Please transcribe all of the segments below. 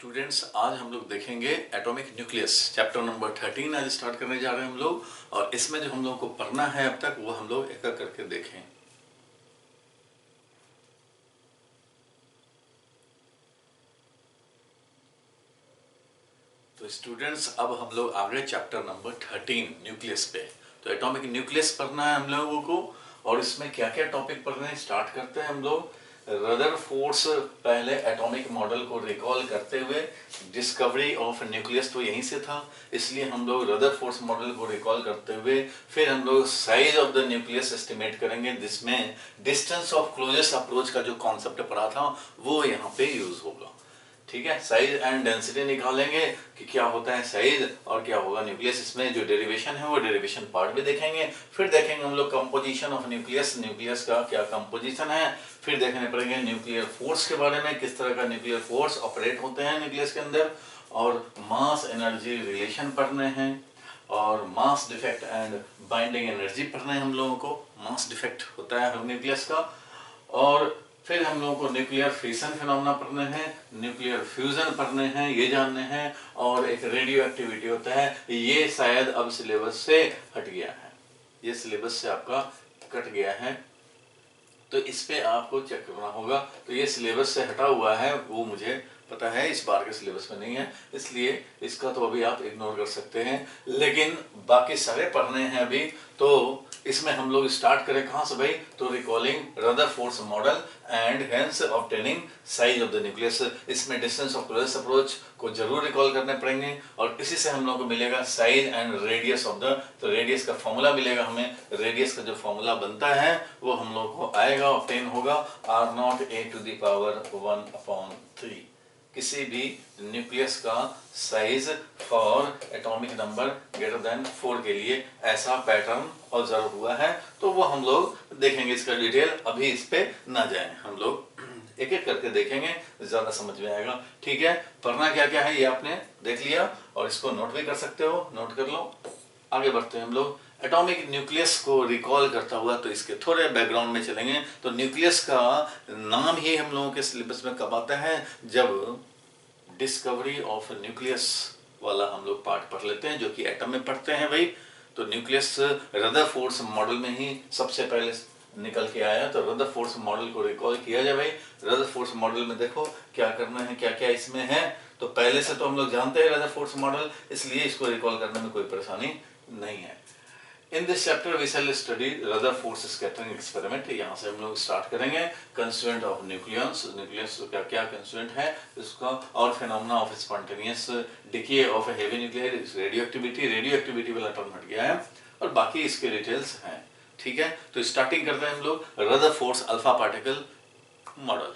Students, आज हम लोग देखेंगे एटॉमिक न्यूक्लियस चैप्टर नंबर 13 आज स्टार्ट करने जा रहे हैं हम लोग। और इसमें जो हम लोग को पढ़ना है अब तक वो हम लोग एक एक करके देखें। तो स्टूडेंट्स, अब हम लोग आ गए चैप्टर नंबर 13 न्यूक्लियस पे। तो एटॉमिक न्यूक्लियस पढ़ना है हम लोगों को। और इसमें क्या क्या टॉपिक पढ़ रहे हैं, स्टार्ट करते हैं हम लोग। रदरफोर्ड्स पहले एटॉमिक मॉडल को रिकॉल करते हुए, डिस्कवरी ऑफ न्यूक्लियस तो यहीं से था, इसलिए हम लोग रदरफोर्ड्स मॉडल को रिकॉल करते हुए फिर हम लोग size of the nucleus estimate करेंगे, जिसमें डिस्टेंस ऑफ क्लोजेस्ट अप्रोच का जो कॉन्सेप्ट पढ़ा था वो यहाँ पे यूज होगा। ठीक है, साइज एंड डेंसिटी निकालेंगे कि क्या होता है साइज और क्या होगा न्यूक्लियस। इसमें जो डेरिवेशन है वो डेरिवेशन पार्ट भी देखेंगे। फिर देखेंगे हम लोग कंपोजिशन ऑफ न्यूक्लियस, न्यूक्लियस का क्या कंपोजिशन है। फिर देखने पड़ेंगे न्यूक्लियर फोर्स के बारे में, किस तरह का न्यूक्लियर फोर्स ऑपरेट होते हैं न्यूक्लियस के अंदर। और मास एनर्जी रिलेशन पढ़ने हैं, और mass defect and binding energy पढ़ना है हम लोगों को। मास डिफेक्ट होता है न्यूक्लियस का। और फिर हम लोगों को न्यूक्लियर फिशन फिनोमेना पढ़ने हैं, न्यूक्लियर फ्यूजन पढ़ने हैं, ये जानने हैं। और एक रेडियो एक्टिविटी होता है, ये शायद अब सिलेबस से हट गया है, ये सिलेबस से आपका कट गया है, तो इस पे आपको चेक करना होगा। तो ये सिलेबस से हटा हुआ है, वो मुझे पता है इस बार के सिलेबस में नहीं है, इसलिए इसका तो अभी आप इग्नोर कर सकते हैं। लेकिन बाकी सारे पढ़ने हैं अभी। तो इसमें हम लोग स्टार्ट करें कहाँ से भाई, तो recalling Rutherford's model and hence obtaining size of the nucleus. इसमें डिस्टेंस ऑफ क्लोजेस्ट अप्रोच को जरूर रिकॉल करने पड़ेंगे, और इसी से हम लोग को मिलेगा size and radius of the, तो रेडियस का फॉर्मूला मिलेगा हमें। रेडियस का जो फॉर्मूला बनता है वो हम लोग को आएगा, ऑब्टेन होगा r0 a⁻⁴ किसी भी न्यूक्लियस का size for atomic number greater than 4 के लिए ऐसा पैटर्न ऑब्जर्व हुआ है। तो वो हम लोग देखेंगे, इसका डिटेल अभी इस पे ना जाएं, हम लोग एक एक करके देखेंगे, ज्यादा समझ में आएगा। ठीक है, पढ़ना क्या क्या है ये आपने देख लिया, और इसको नोट भी कर सकते हो, नोट कर लो। आगे बढ़ते हैं हम लोग एटॉमिक न्यूक्लियस को रिकॉल करता हुआ। तो इसके थोड़े बैकग्राउंड में चलेंगे। तो न्यूक्लियस का नाम ही हम लोगों के सिलेबस में कब आता है, जब डिस्कवरी ऑफ न्यूक्लियस वाला हम लोग पार्ट पढ़ लेते हैं, जो कि एटम में पढ़ते हैं भाई। तो न्यूक्लियस रदरफोर्ड्स मॉडल में ही सबसे पहले निकल के आया। तो रदरफोर्ड्स मॉडल को रिकॉल किया जाए भाई। रदरफोर्ड्स मॉडल में देखो क्या करना है, क्या क्या इसमें है। तो पहले से तो हम लोग जानते हैं रदरफोर्ड्स मॉडल, इसलिए इसको रिकॉल करने में कोई परेशानी नहीं है। In this chapter we shall study Rutherford's scattering experiment. यहाँ से हम लोग स्टार्ट करेंगे कंस्टिट्यूएंट ऑफ न्यूक्लियस, न्यूक्लियस का क्या कंस्टिट्यूएंट है इसका, और phenomena of spontaneous decay of heavy nuclear, radio activity वाला टर्म हट गया है, और बाकी इसके डिटेल्स हैं। ठीक है, तो स्टार्टिंग करते हैं हम लोग Rutherford's alpha particle model.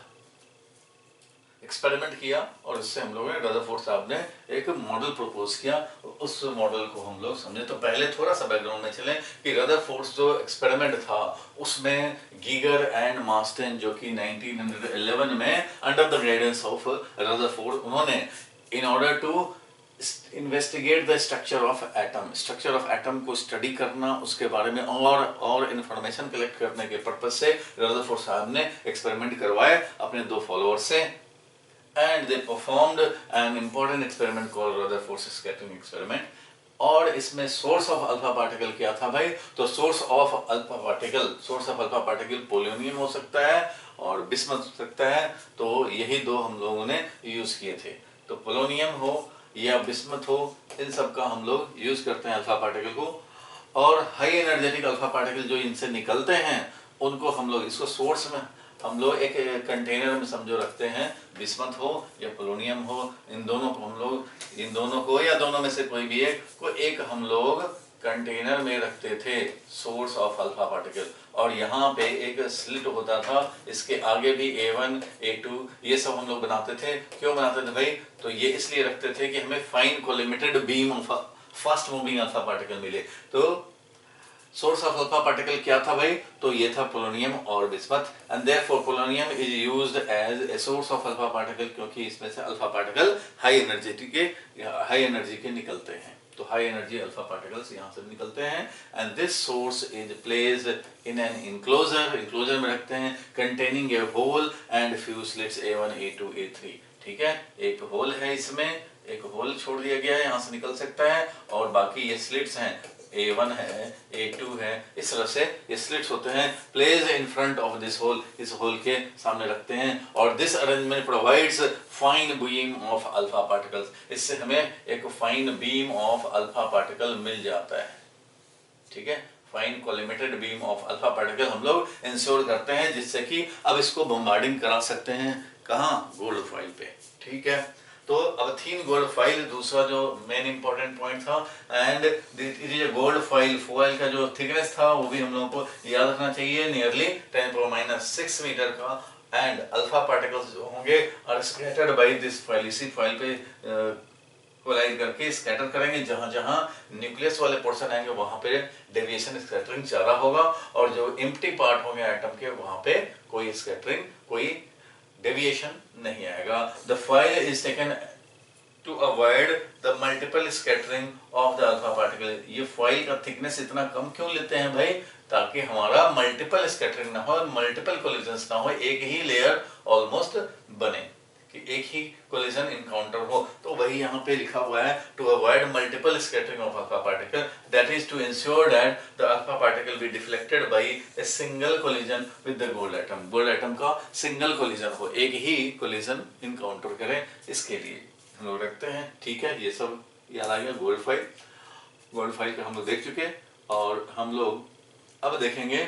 Experiment किया, और इससे हम लोगों ने रदरफोर्ड साहब ने एक मॉडल प्रपोज किया, उस मॉडल को हम लोग समझे। तो पहले थोड़ा सा बैकग्राउंड में चलें कि रदरफोर्ड्स जो एक्सपेरिमेंट था उसमें गीगर एंड मार्स्टन, जो कि 1911 में under the guidance of Rutherford, उन्होंने in order to investigate the structure of atom को स्टडी करना, उसके बारे में और इंफॉर्मेशन कलेक्ट करने के पर्पज से रदरफोर्ड साहब ने एक्सपेरिमेंट करवाए अपने दो फॉलोअर से। And they performed an important experiment called Rutherford scattering experiment। और इसमें सोर्स ऑफ अल्फा पार्टिकल क्या था भाई, तो source of alpha particle polonium हो सकता है और बिस्मथ हो सकता है। तो यही दो हम लोगों ने यूज किए थे। तो पोलोनियम हो या बिस्मथ हो, इन सब का हम लोग यूज करते हैं अल्फा पार्टिकल को। और हाई एनर्जेटिक अल्फा पार्टिकल जो इनसे निकलते हैं उनको हम लोग, इसको सोर्स में हम लोग एक कंटेनर में समझो रखते हैं, बिस्मथ हो या पोलोनियम हो, इन दोनों को या दोनों में से कोई भी एक हम लोग कंटेनर में रखते थे, सोर्स ऑफ अल्फा पार्टिकल। और यहाँ पे एक स्लिट होता था, इसके आगे भी A1 A2 ये सब हम लोग बनाते थे। क्यों बनाते थे भाई, तो ये इसलिए रखते थे कि हमें fine collimated beam of fast moving alpha particle मिले। तो सोर्स ऑफ अल्फा पार्टिकल क्या था भाई, तो ये था पोलोनियम और bismuth. And therefore polonium is used as a source of alpha particle, क्योंकि इसमें से अल्फा पार्टिकल हाई एनर्जी के निकलते हैं। तो हाई एनर्जी अल्फा पार्टिकल्स यहाँ से निकलते हैं। And this source is placed in an enclosure में रखते हैं, containing a hole and few slits A1 A2 A3। ठीक है, एक होल है इसमें, एक होल छोड़ दिया गया है, यहाँ से निकल सकता है, और बाकी ये स्लिट्स हैं, A1 है, A2 है, इस तरह से ये स्लिट्स होते हैं, place in front of this hole, इस होल के सामने रखते हैं, और this arrangement provides fine beam of alpha particles, इससे हमें एक fine beam of alpha particle मिल जाता है। ठीक है, fine collimated beam of alpha particle हम लोग इंश्योर करते हैं, जिससे कि अब इसको बम्बार्डिंग करा सकते हैं, कहाँ, गोल्ड फॉइल पे। ठीक है, तो अब थीन गोल्ड फॉइल दूसरा जो मेन इंपॉर्टेंट पॉइंट था, एंड ये गोल्ड फॉइल का जो थिकनेस था वो भी हम लोगों को याद रखना चाहिए, नियरली 10⁻⁶ मीटर का, एंड अल्फा पार्टिकल्स जो होंगे are scattered by this foil, इसी फॉइल पे कोलाइड करके स्कैटर करेंगे, जहां जहां न्यूक्लियस वाले पोर्शन आएंगे वहां पे डेविएशन स्कैटरिंग ज्यादा होगा, और जो एम्प्टी पार्ट होंगे एटम के वहां पे कोई स्कैटरिंग, कोई डेविएशन नहीं आएगा। The foil is taken to avoid the multiple scattering of the alpha particle. ये फॉइल का थिकनेस इतना कम क्यों लेते हैं भाई, ताकि हमारा मल्टीपल स्कैटरिंग ना हो, मल्टीपल कोलिजन्स ना हो, एक ही लेयर ऑलमोस्ट बने, कि एक ही कोलिजन इनकाउंटर हो। तो वही यहाँ पे लिखा हुआ है, to avoid multiple scattering of alpha particle, that is to ensure that the alpha particle be deflected by a single collision with the gold atom, gold atom का सिंगल कोलिजन हो, एक ही कोलिजन इनकाउंटर करें, इसके लिए हम लोग रखते हैं। ठीक है, ये सब याद आ गया। गोल्ड फाइल का हम लोग देख चुके, और हम लोग अब देखेंगे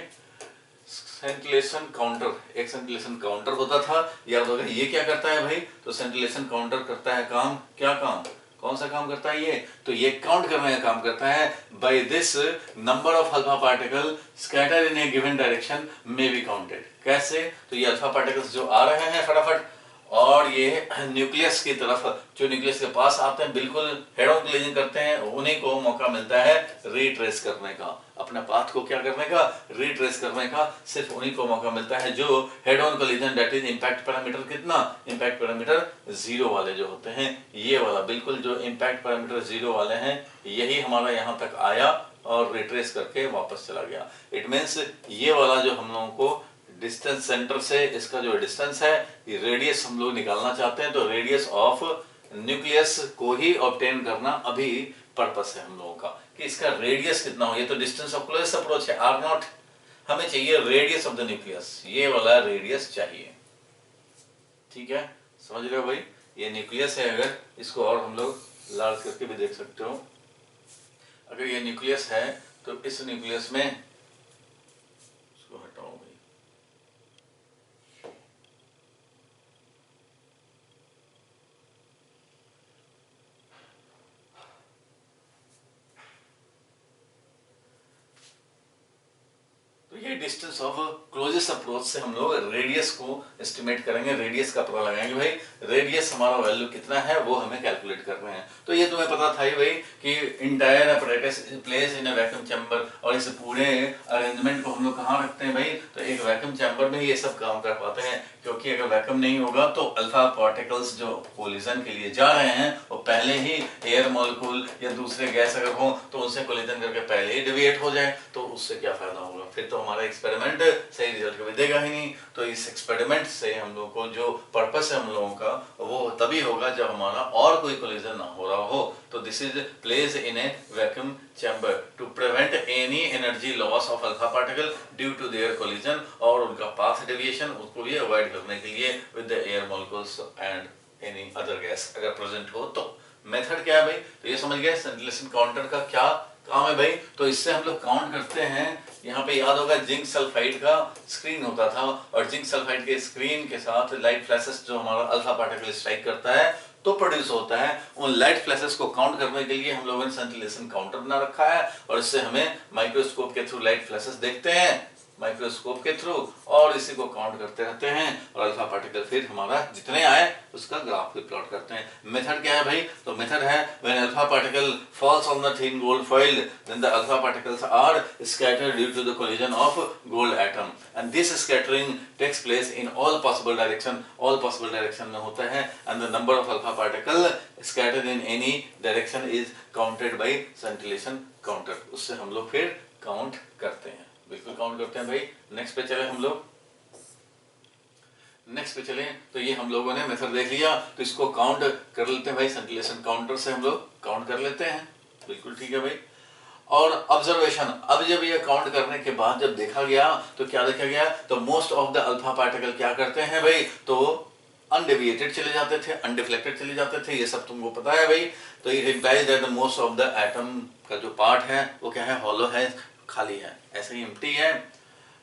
सेंटिलेशन काउंटर। एक सेंटिलेशन काउंटर होता था, याद होगा, ये क्या करता है भाई, तो सेंटिलेशन काउंटर करता है काम, क्या काम, कौन सा काम करता है ये, तो ये काउंट करने का काम करता है। By this number of alpha particle scatter in a given direction may be counted. कैसे, तो ये अल्फा पार्टिकल्स जो आ रहे हैं फटाफट, और ये न्यूक्लियस की तरफ, जो न्यूक्लियस के पास आते हैं, बिल्कुल हेड ऑन कोलिजन करते हैं, उन्हीं को मौका मिलता है रीट्रेस करने का, अपने पाथ को क्या करने का, रीट्रेस करने का, सिर्फ उन्हीं को मौका मिलता है जो head on collision, that is impact parameter कितना, इंपैक्ट पैरामीटर 0 वाले जो होते हैं, ये वाला बिल्कुल जो इंपैक्ट पैरामीटर 0 वाले हैं, यही हमारा यहाँ तक आया और रिट्रेस करके वापस चला गया। इट मीन्स ये वाला जो हम लोगों को डिस्टेंस सेंटर से इसका जो डिस्टेंस है, ये रेडियस हम लोग निकालना चाहते हैं, तो रेडियस ऑफ न्यूक्लियस को ही ऑब्टेन करना अभी पर्पस है हम लोगों का, कि इसका रेडियस कितना हो। ये तो डिस्टेंस ऑफ क्लोजेस्ट अप्रोच है r0, हमें चाहिए रेडियस ऑफ द न्यूक्लियस, ये वाला रेडियस चाहिए। ठीक है, समझ रहे हो भाई, ये न्यूक्लियस है, अगर इसको और हम लोग लार्ज करके भी देख सकते हो, अगर ये न्यूक्लियस है तो इस न्यूक्लियस में, इसको हटाओ भाई, ये डिस्टेंस ऑफ क्लोजेस्ट अप्रोच से हम लोग रेडियस को एस्टिमेट करेंगे, रेडियस का पता लगाएंगे भाई, रेडियस हमारा वैल्यू कितना है वो हमें कैलकुलेट कर रहे हैं। तो ये तुम्हें पता था ही भाई कि entire apparatus place in a vacuum chamber, और इस पूरे अरेंजमेंट को हम लोग कहाँ रखते हैं भाई, तो एक वैक्यूम चैम्बर में ये सब काम कर पाते हैं, क्योंकि अगर वैक्यूम नहीं होगा तो अल्फा पार्टिकल्स जो कोलिजन के लिए जा रहे हैं वो पहले ही एयर मॉलिक्यूल या दूसरे गैस अगर हो तो उनसे कोलिजन करके पहले ही डिविएट हो जाए, तो उससे क्या फायदा होगा, फिर तो हमारा एक्सपेरिमेंट सही रिजल्ट कभी देगा ही नहीं। तो इस एक्सपेरिमेंट से हम लोग को जो पर्पस है हम लोगों का, वो तभी होगा जब हमारा और कोई कोलिजन ना हो रहा हो। तो this is place in a vacuum chamber to prevent any energy loss of alpha particle due to their collision, और उनका पाथ डेविएशन उसको भी अवॉइड करने के लिए with the air molecules and any other gas अगर प्रेजेंट हो तो। मेथड क्या है भाई, तो ये समझ गए सेंटिलेशन काउंटर का क्या काम है भाई। तो इससे हम लोग काउंट करते हैं, यहाँ पे याद होगा जिंक सल्फाइड का स्क्रीन होता था, और जिंक सल्फाइड के स्क्रीन के साथ लाइट फ्लैशेस जो हमारा अल्फा पार्टिकल स्ट्राइक करता है तो प्रोड्यूस होता है। उन लाइट फ्लैशेस को काउंट करने के लिए हम लोगों ने सेंटिलेशन काउंटर बना रखा है, और इससे हमें माइक्रोस्कोप के थ्रू लाइट फ्लैशेस देखते हैं, माइक्रोस्कोप के थ्रू, और इसी को काउंट करते रहते हैं, और अल्फा पार्टिकल फिर हमारा जितने आए उसका ग्राफ भी प्लॉट करते हैं। मेथड क्या है भाई, तो मेथड है when alpha particle falls on the thin gold foil then the alpha particles are scattered due to the collision of gold atom, and this scattering takes place in all possible direction, all possible direction में होता है, and the number of alpha particle scattered in any direction is counted by scintillation counter. उससे हम लोग फिर count करते हैं, बिल्कुल काउंट करते हैं भाई। नेक्स्ट पे चले हम लोग। नेक्स्ट पे चले तो ये हम लोगों ने मेथड देख लिया, तो इसको काउंट कर लेते हैं भाई, संकलेशन काउंटर से हम लोग काउंट कर लेते हैं। बिल्कुल ठीक है भाई। और ऑब्जर्वेशन, अब जब ये काउंट करने के बाद जब देखा गया तो क्या देखा गया, तो most of the alpha particle क्या करते हैं भाई, तो अनडेविएटेड चले जाते थे, अनडिफ्लेक्टेड चले जाते थे, ये सब तुमको पता है भाई। तो it implies that most of the atom का जो पार्ट है वो क्या है, हॉलो है, खाली है, ऐसे ही एम्प्टी है,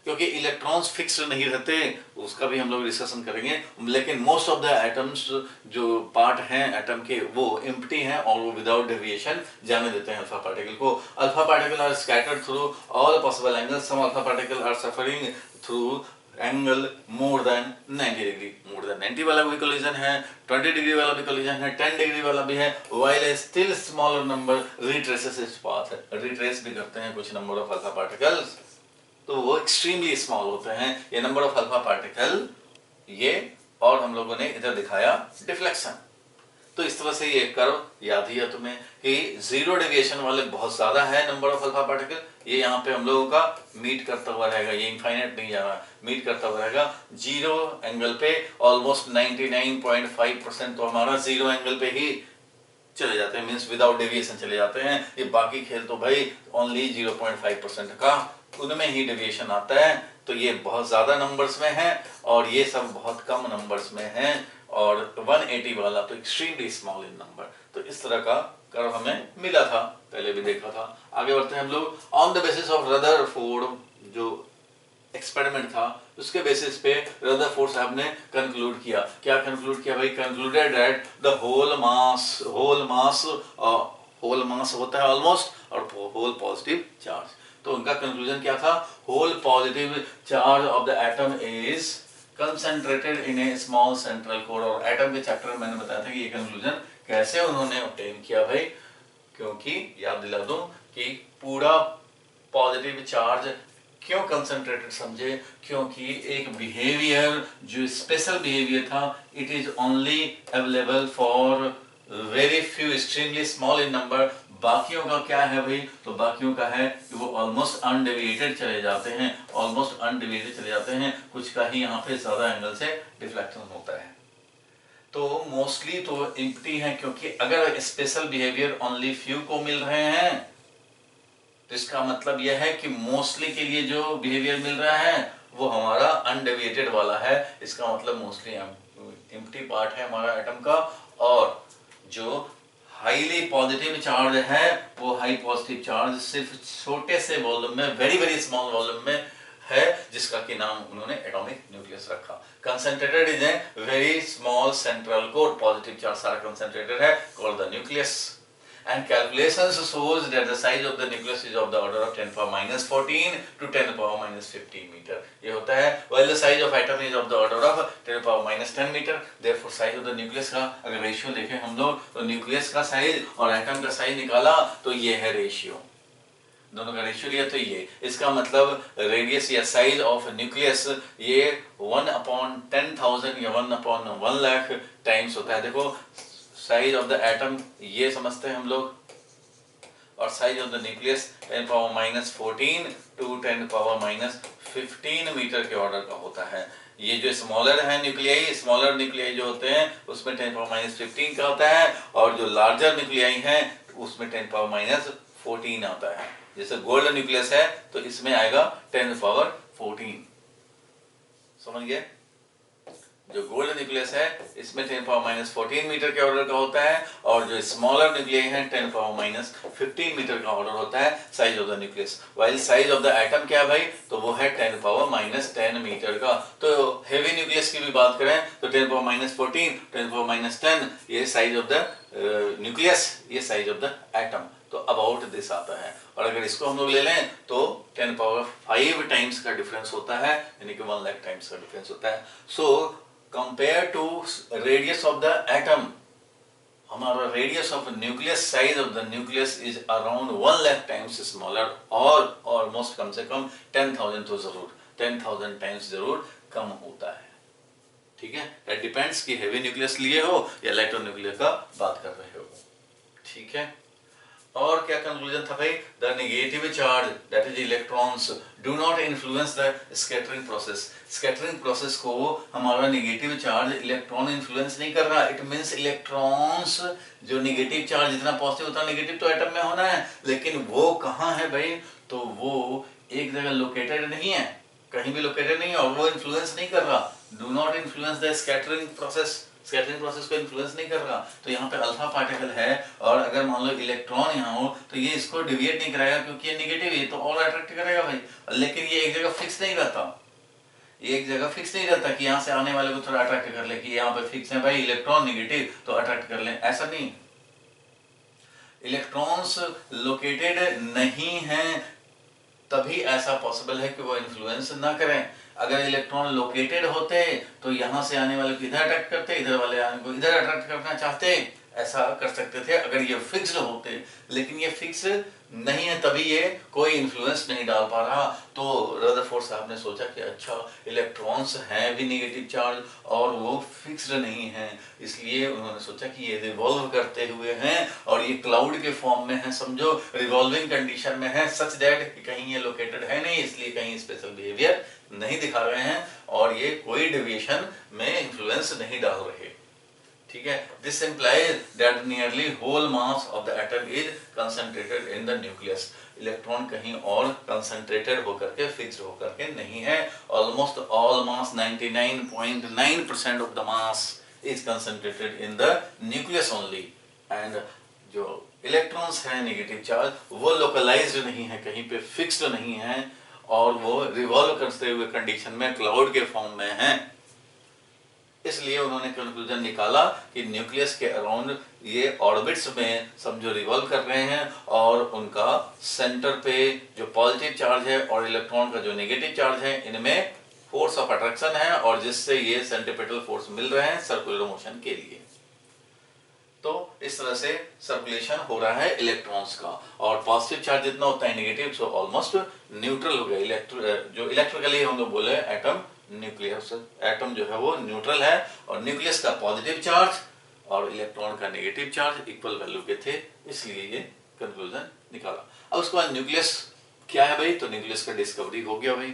क्योंकि इलेक्ट्रॉन्स फिक्स नहीं रहते, उसका भी हम लोग डिस्कशन करेंगे। लेकिन मोस्ट ऑफ द एटम्स जो पार्ट हैं एटम के वो एम्प्टी हैं और वो विदाउट डेविएशन जाने देते हैं अल्फा पार्टिकल को। Alpha particle are scattered through all possible angles, some alpha particle are suffering through angle more than 90 degree. More than 90 वाला भी कोलिजन है, 20 डिग्री वाला भी कोलिजन है, 10 डिग्री वाला भी है, व्हाइल ए still smaller number retraces its path. Retrace भी करते हैं कुछ नंबर ऑफ अल्फा पार्टिकल्स, तो वो एक्सट्रीमली स्मॉल होते हैं ये नंबर ऑफ अल्फा पार्टिकल ये। और हम लोगों ने इधर दिखाया डिफ्लेक्शन। तो इस तरह से ये कर्व याद ही है तुम्हें कि जीरो डेविएशन वाले बहुत ज्यादा है नंबर ऑफ अल्फा पार्टिकल, ये यहाँ पे हम लोगों का मीट करता हुआ रहेगा, ये इनफाइनाइट नहीं जा रहा, मीट करता हुआ रहेगा जीरो एंगल पे। ऑलमोस्ट 99.5% तो हमारा जीरो एंगल पे ही चले जाते हैं, मीन्स विदाउट डेविएशन चले जाते हैं। ये बाकी खेल तो भाई ओनली 0.5% का उनमें ही डेविएशन आता है, तो ये बहुत ज्यादा नंबर्स में है और ये सब बहुत कम नंबर्स में है। और 180 वाला तो एक्सट्रीमली स्मॉल इन नंबर। तो इस तरह का कर्व हमें मिला था, पहले भी देखा था। आगे बढ़ते हैं हम लोग। On the basis of Rutherford जो एक्सपेरिमेंट था उसके बेसिस पे रदरफोर्ड साहब ने कंक्लूड किया, क्या कंक्लूड किया भाई, concluded that the whole mass होता है ऑलमोस्ट और होल पॉजिटिव चार्ज। तो उनका कंक्लूजन क्या था, whole positive charge of the atom is concentrated in a small central core. और एटम के चैप्टर में मैंने बताया था कि ये कंक्लूजन कैसे उन्होंने ऑब्टेन किया भाई, क्योंकि याद दिला दूं कि पूरा पॉजिटिव चार्ज क्यों कंसंट्रेटेड समझे, क्योंकि एक बिहेवियर जो स्पेशल बिहेवियर था, it is only available for very few extremely small in number. बाकियों का क्या है भाई, तो बाकियों का है कि वो ऑलमोस्ट अनडेविएटेड चले जाते हैं, ऑलमोस्ट अनडेविएटेड चले जाते हैं, कुछ का ही यहाँ पे ज्यादा एंगल से डिफ्लेक्शन होता है। तो मोस्टली तो एम्प्टी है, क्योंकि अगर स्पेशल बिहेवियर ओनली फ्यू को मिल रहे हैं तो इसका मतलब यह है कि मोस्टली के लिए जो बिहेवियर मिल रहा है वो हमारा अनडेविएटेड वाला है। इसका मतलब मोस्टली एम्प्टी पार्ट है हमारा एटम का, और जो हाईली पॉजिटिव चार्ज है वो हाई पॉजिटिव चार्ज सिर्फ छोटे से वॉल्यूम में, वेरी वेरी स्मॉल वॉल्यूम में है, जिसका कि नाम उन्होंने एटॉमिक न्यूक्लियस रखा। Concentrated in a very small central core, positive charge सारा कंसंट्रेटेड है, called the nucleus. And calculations shows that the size of the nucleus is of the order of 10 power minus 14 to 10 power minus 15 meter. ये होता है, while the size of atom is of the order of 10 power minus 10 meter. Therefore size of the nucleus का अगर ratio देखें हम लोग तो nucleus का साइज और एटम का साइज निकाला तो ये है रेशियो, दोनों का रेशियो लिया तो ये, इसका मतलब रेडियस या साइज ऑफ न्यूक्लियस ये 1/10,000 या 1/1 लाख टाइम्स होता है। देखो साइज ऑफ द एटम ये समझते हैं हम लोग, और size of the nucleus 10 power minus 14 to 10 power minus 15 metre के ऑर्डर का होता है। ये जो स्मॉलर है न्यूक्लियाई, स्मॉलर न्यूक्लियाई जो होते हैं उसमें 10 पावर माइनस 15 का होता है, और जो लार्जर न्यूक्लियाई हैं उसमें 10 पावर माइनस 14 आता है। जैसे गोल्ड न्यूक्लियस है तो इसमें आएगा 10 पावर 14, समझ गए। जो गोल्ड न्यूक्लियस है इसमें 10 पावर माइनस 14 मीटर के ऑर्डर का होता है, और जो स्मॉलर न्यूक्लियाई है 10 पावर माइनस 15 मीटर का ऑर्डर होता है size of the nucleus. While size of the atom क्या है भाई, तो वो है 10 पावर माइनस 10 मीटर का। तो हेवी न्यूक्लियस की भी बात करें तो 10 पावर माइनस 14, 10 पावर माइनस 10 ये साइज ऑफ द न्यूक्लियस, ये साइज ऑफ द एटम। तो अबाउट दिस आता है, और अगर इसको हम लोग ले लें तो 10 पावर 5 टाइम्स का डिफरेंस होता है, यानी कि 1 लाख टाइम्स का डिफरेंस होता है। So compare to radius of the atom, हमारा radius of nucleus, size of the nucleus is around 1 lakh times smaller, और ऑलमोस्ट कम से कम 10,000 तो जरूर 10,000 टाइम्स जरूर कम होता है। ठीक है, दैट डिपेंड्स कि हेवी न्यूक्लियस लिए हो या लाइटर न्यूक्लियस का बात कर रहे हो। ठीक है, और क्या कंक्लूजन था भाई, the negative charge that is electrons do not influence the scattering process. Scattering process को हमारा नेगेटिव चार्ज इलेक्ट्रॉन इन्फ्लुएंस नहीं कर रहा। इट मींस इलेक्ट्रॉन्स जो नेगेटिव चार्ज जितना पॉजिटिव उतना नेगेटिव तो एटम में होना है, लेकिन वो कहाँ है भाई, तो वो एक जगह लोकेटेड नहीं है, कहीं भी लोकेटेड नहीं है, और वो इन्फ्लुएंस नहीं कर रहा। Do not influence the scattering process, scattering process को इन्फ्लुएंस नहीं कर रहा। तो यहाँ पे अल्फा पार्टिकल है, और अगर मान लो इलेक्ट्रॉन यहाँ हो तो ये इसको डिविएट नहीं कराएगा, क्योंकि ये नेगेटिव है तो और अट्रैक्ट करेगा भाई। लेकिन ये एक जगह फिक्स नहीं रहता, ये एक जगह फिक्स नहीं रहता कि यहाँ से आने वाले को थोड़ा अट्रैक्ट कर ले, कि यहाँ पे फिक्स है भाई इलेक्ट्रॉन नेगेटिव तो अट्रैक्ट कर ले, ऐसा नहीं। इलेक्ट्रॉन्स लोकेटेड नहीं है तभी ऐसा पॉसिबल है कि वो इन्फ्लुएंस ना करें। अगर इलेक्ट्रॉन लोकेटेड होते तो यहाँ से आने वाले को इधर अट्रैक्ट करते, इधर वाले आने को इधर अट्रैक्ट करना चाहते, ऐसा कर सकते थे अगर ये फिक्स्ड होते। लेकिन ये फिक्स नहीं है तभी ये कोई इन्फ्लुएंस नहीं डाल पा रहा। तो रदरफोर्ड साहब ने सोचा कि अच्छा इलेक्ट्रॉन्स हैं भी नेगेटिव चार्ज और वो फिक्स्ड नहीं है, इसलिए उन्होंने सोचा कि ये रिवॉल्व करते हुए हैं और ये क्लाउड के फॉर्म में है, समझो रिवॉल्विंग कंडीशन में है, सच दैट कि कहीं ये लोकेटेड है नहीं, इसलिए कहीं स्पेशल बिहेवियर नहीं दिखा रहे हैं और ये कोई डेविएशन में इन्फ्लुएंस नहीं डाल रहे। ठीक है, this implies that nearly whole mass of the atom is concentrated in the nucleus। Electron कहीं और कंसंट्रेटेड होकर के फिक्स्ड होकर के नहीं है। Almost all mass 99.9% of the mass is concentrated in the nucleus only. And जो इलेक्ट्रॉन्स हैं नेगेटिव चार्ज वो लोकलाइज्ड नहीं है, कहीं पे फिक्स्ड नहीं है और वो रिवॉल्व करते हुए कंडीशन में क्लाउड के फॉर्म में है। इसलिए उन्होंने कंक्लूजन निकाला कि न्यूक्लियस के अराउंड ये ऑर्बिट्स में समझो रिवॉल्व कर रहे हैं और उनका सेंटर पे जो पॉजिटिव चार्ज है और इलेक्ट्रॉन का जो नेगेटिव चार्ज है इनमें फोर्स ऑफ अट्रैक्शन है और जिससे ये सेंट्रीपिटल फोर्स मिल रहे हैं सर्कुलर मोशन के लिए। तो इस तरह से सर्कुलेशन हो रहा है इलेक्ट्रॉन्स का और पॉजिटिव चार्ज जितना होता है नेगेटिव सो ऑलमोस्ट न्यूट्रल हो गया। जो इलेक्ट्रिकली हम लोग बोले एटम न्यूक्लियस, एटम जो है वो न्यूट्रल है और न्यूक्लियस का पॉजिटिव चार्ज और इलेक्ट्रॉन का नेगेटिव चार्ज इक्वल वैल्यू के थे, इसलिए ये कंक्लूजन निकाला। अब उसके बाद न्यूक्लियस क्या है भाई, तो न्यूक्लियस का डिस्कवरी हो गया भाई।